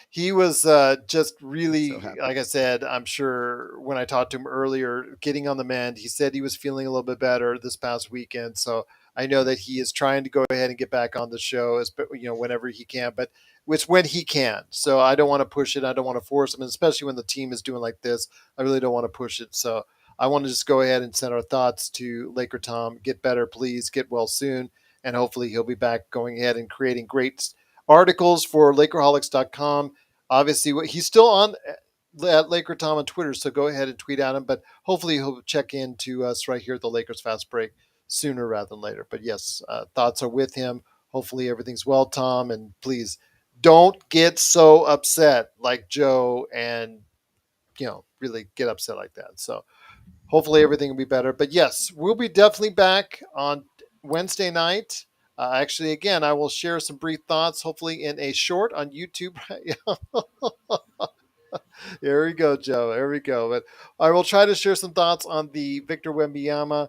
he was just really, like I said, I'm sure when I talked to him earlier, getting on the mend. He said he was feeling a little bit better this past weekend, so I know that he is trying to go ahead and get back on the show, whenever he can, but it's when he can. So I don't want to push it. I don't want to force him, and especially when the team is doing like this. I really don't want to push it. So I want to just go ahead and send our thoughts to Laker Tom. Get better, please. Get well soon, and hopefully he'll be back going ahead and creating great articles for Lakerholics.com. Obviously, he's still on at Laker Tom on Twitter, so go ahead and tweet at him. But hopefully, he'll check in to us right here at the Lakers Fast Break sooner rather than later. But yes, thoughts are with him. Hopefully, everything's well, Tom. And please don't get so upset like Joe and, really get upset like that. So hopefully, everything will be better. But yes, we'll be definitely back on Wednesday night. Actually, again, I will share some brief thoughts, hopefully in a short on YouTube. Here we go, Joe. Here we go. But I will try to share some thoughts on the Victor Wembanyama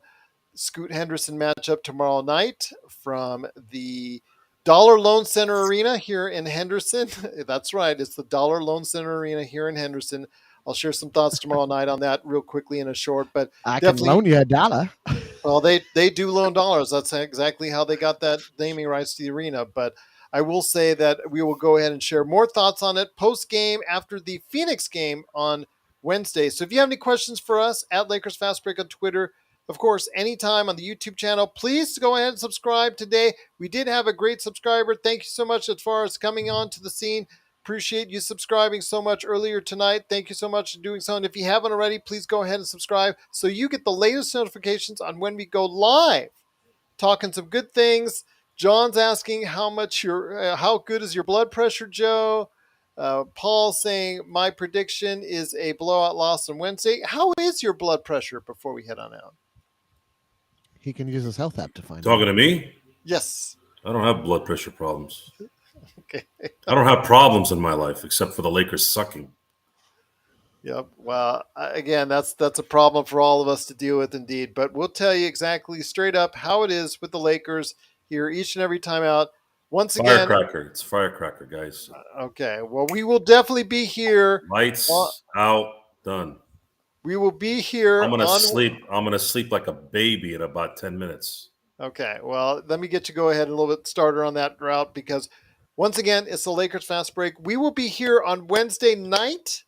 Scoot Henderson matchup tomorrow night from the Dollar Loan Center Arena here in Henderson. That's right. It's the Dollar Loan Center Arena here in Henderson. I'll share some thoughts tomorrow night on that real quickly in a short, but I can loan you $1. Well, they do loan dollars. That's exactly how they got that naming rights to the arena. But I will say that we will go ahead and share more thoughts on it post-game after the Phoenix game on Wednesday. So if you have any questions for us at Lakers Fast Break on Twitter, of course, anytime on the YouTube channel, please go ahead and subscribe today. We did have a great subscriber. Thank you so much as far as coming on to the scene. Appreciate you subscribing so much earlier tonight. Thank you so much for doing so. And if you haven't already, please go ahead and subscribe so you get the latest notifications on when we go live. Talking some good things. John's asking how good is your blood pressure, Joe? Paul saying my prediction is a blowout loss on Wednesday. How is your blood pressure before we head on out? He can use his health app to find Talking to me? Yes. I don't have blood pressure problems. Okay. I don't have problems in my life except for the Lakers sucking. Yep. Well, again, that's a problem for all of us to deal with indeed. But we'll tell you exactly straight up how it is with the Lakers here each and every time out. Once again, firecracker. It's firecracker, guys. Okay. Well, we will definitely be here. Lights out. Done. We will be here. I'm gonna sleep. I'm gonna sleep like a baby in about 10 minutes. Okay. Well, let me get you go ahead and a little bit starter on that route because once again, it's the Lakers Fast Break. We will be here on Wednesday night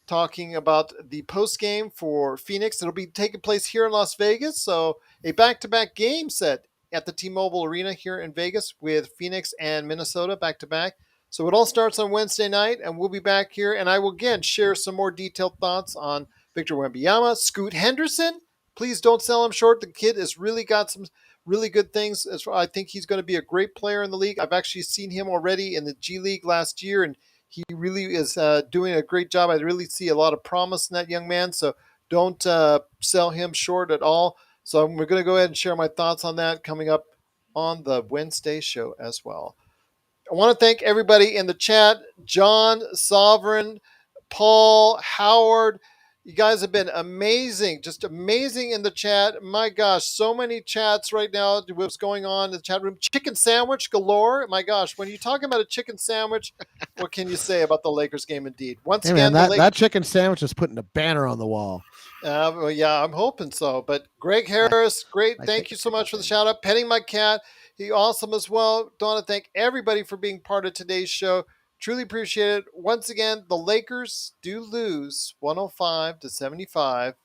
talking about the post game for Phoenix. It'll be taking place here in Las Vegas. So a back-to-back game set at the T-Mobile Arena here in Vegas with Phoenix and Minnesota back-to-back. So it all starts on Wednesday night, and we'll be back here. And I will again share some more detailed thoughts on Victor Wembanyama, Scoot Henderson. Please don't sell him short. The kid has really got some really good things. I think he's going to be a great player in the league. I've actually seen him already in the G League last year, and he really is doing a great job. I really see a lot of promise in that young man, so don't sell him short at all. So we're going to go ahead and share my thoughts on that coming up on the Wednesday show as well. I want to thank everybody in the chat, John, Sovereign, Paul, Howard. You guys have been amazing, just amazing in the chat. My gosh, so many chats right now. What's going on in the chat room? Chicken sandwich galore. My gosh, when you're talking about a chicken sandwich, what can you say about the Lakers game indeed? Once again, that chicken sandwich is putting a banner on the wall. Well, yeah, I'm hoping so. But Greg Harris, great. Thank you so much for the shout out. Petting my cat. He awesome as well. Don't want to thank everybody for being part of today's show. Truly appreciate it. Once again, the Lakers do lose 105-75. If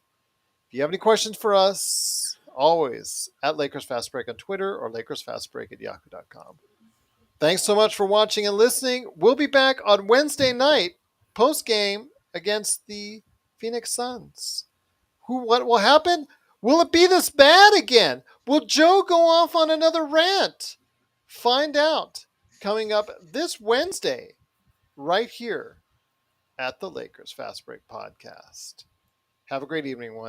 you have any questions for us, always at Lakers Fast Break on Twitter or LakersFastBreak@yahoo.com. Thanks so much for watching and listening. We'll be back on Wednesday night, post game against the Phoenix Suns. What will happen? Will it be this bad again? Will Joe go off on another rant? Find out coming up this Wednesday, right here at the Lakers Fast Break Podcast. Have a great evening, one.